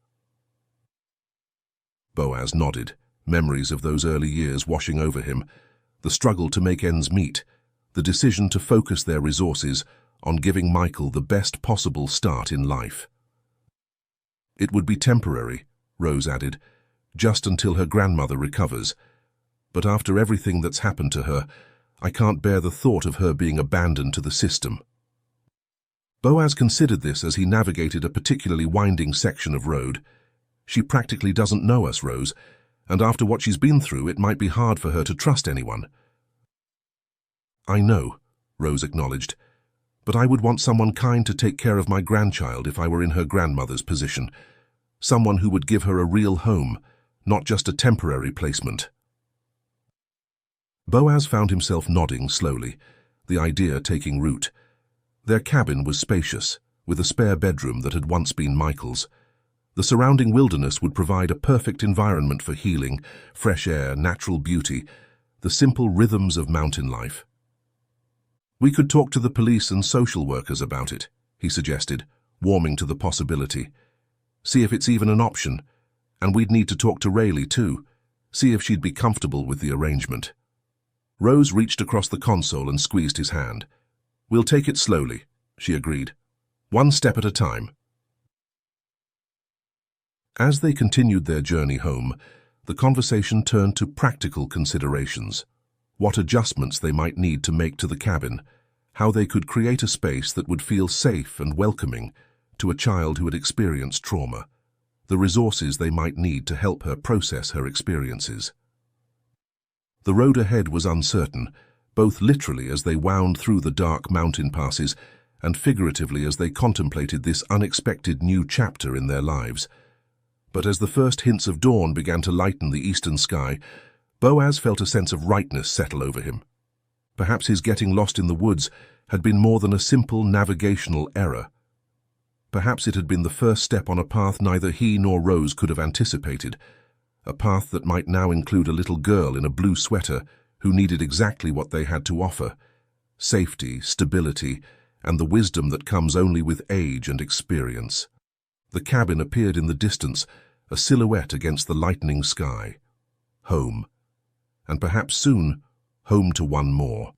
Boaz nodded, memories of those early years washing over him, the struggle to make ends meet, the decision to focus their resources on giving Michael the best possible start in life. "It would be temporary," Rose added, "just until her grandmother recovers. But after everything that's happened to her, I can't bear the thought of her being abandoned to the system." Boaz considered this as he navigated a particularly winding section of road. "She practically doesn't know us, Rose, and after what she's been through, it might be hard for her to trust anyone." "I know," Rose acknowledged, "but I would want someone kind to take care of my grandchild if I were in her grandmother's position. Someone who would give her a real home, not just a temporary placement." Boaz found himself nodding slowly, the idea taking root. Their cabin was spacious, with a spare bedroom that had once been Michael's. The surrounding wilderness would provide a perfect environment for healing, fresh air, natural beauty, the simple rhythms of mountain life. "We could talk to the police and social workers about it," he suggested, warming to the possibility. "See if it's even an option. And we'd need to talk to Rayleigh too, see if she'd be comfortable with the arrangement." Rose reached across the console and squeezed his hand. "We'll take it slowly," she agreed. "One step at a time." As they continued their journey home, the conversation turned to practical considerations. What adjustments they might need to make to the cabin, how they could create a space that would feel safe and welcoming to a child who had experienced trauma, the resources they might need to help her process her experiences. The road ahead was uncertain, both literally as they wound through the dark mountain passes and figuratively as they contemplated this unexpected new chapter in their lives. But as the first hints of dawn began to lighten the eastern sky, Boaz felt a sense of rightness settle over him. Perhaps his getting lost in the woods had been more than a simple navigational error. Perhaps it had been the first step on a path neither he nor Rose could have anticipated, a path that might now include a little girl in a blue sweater who needed exactly what they had to offer: safety, stability, and the wisdom that comes only with age and experience. The cabin appeared in the distance, a silhouette against the lightening sky. Home. And perhaps soon, home to one more.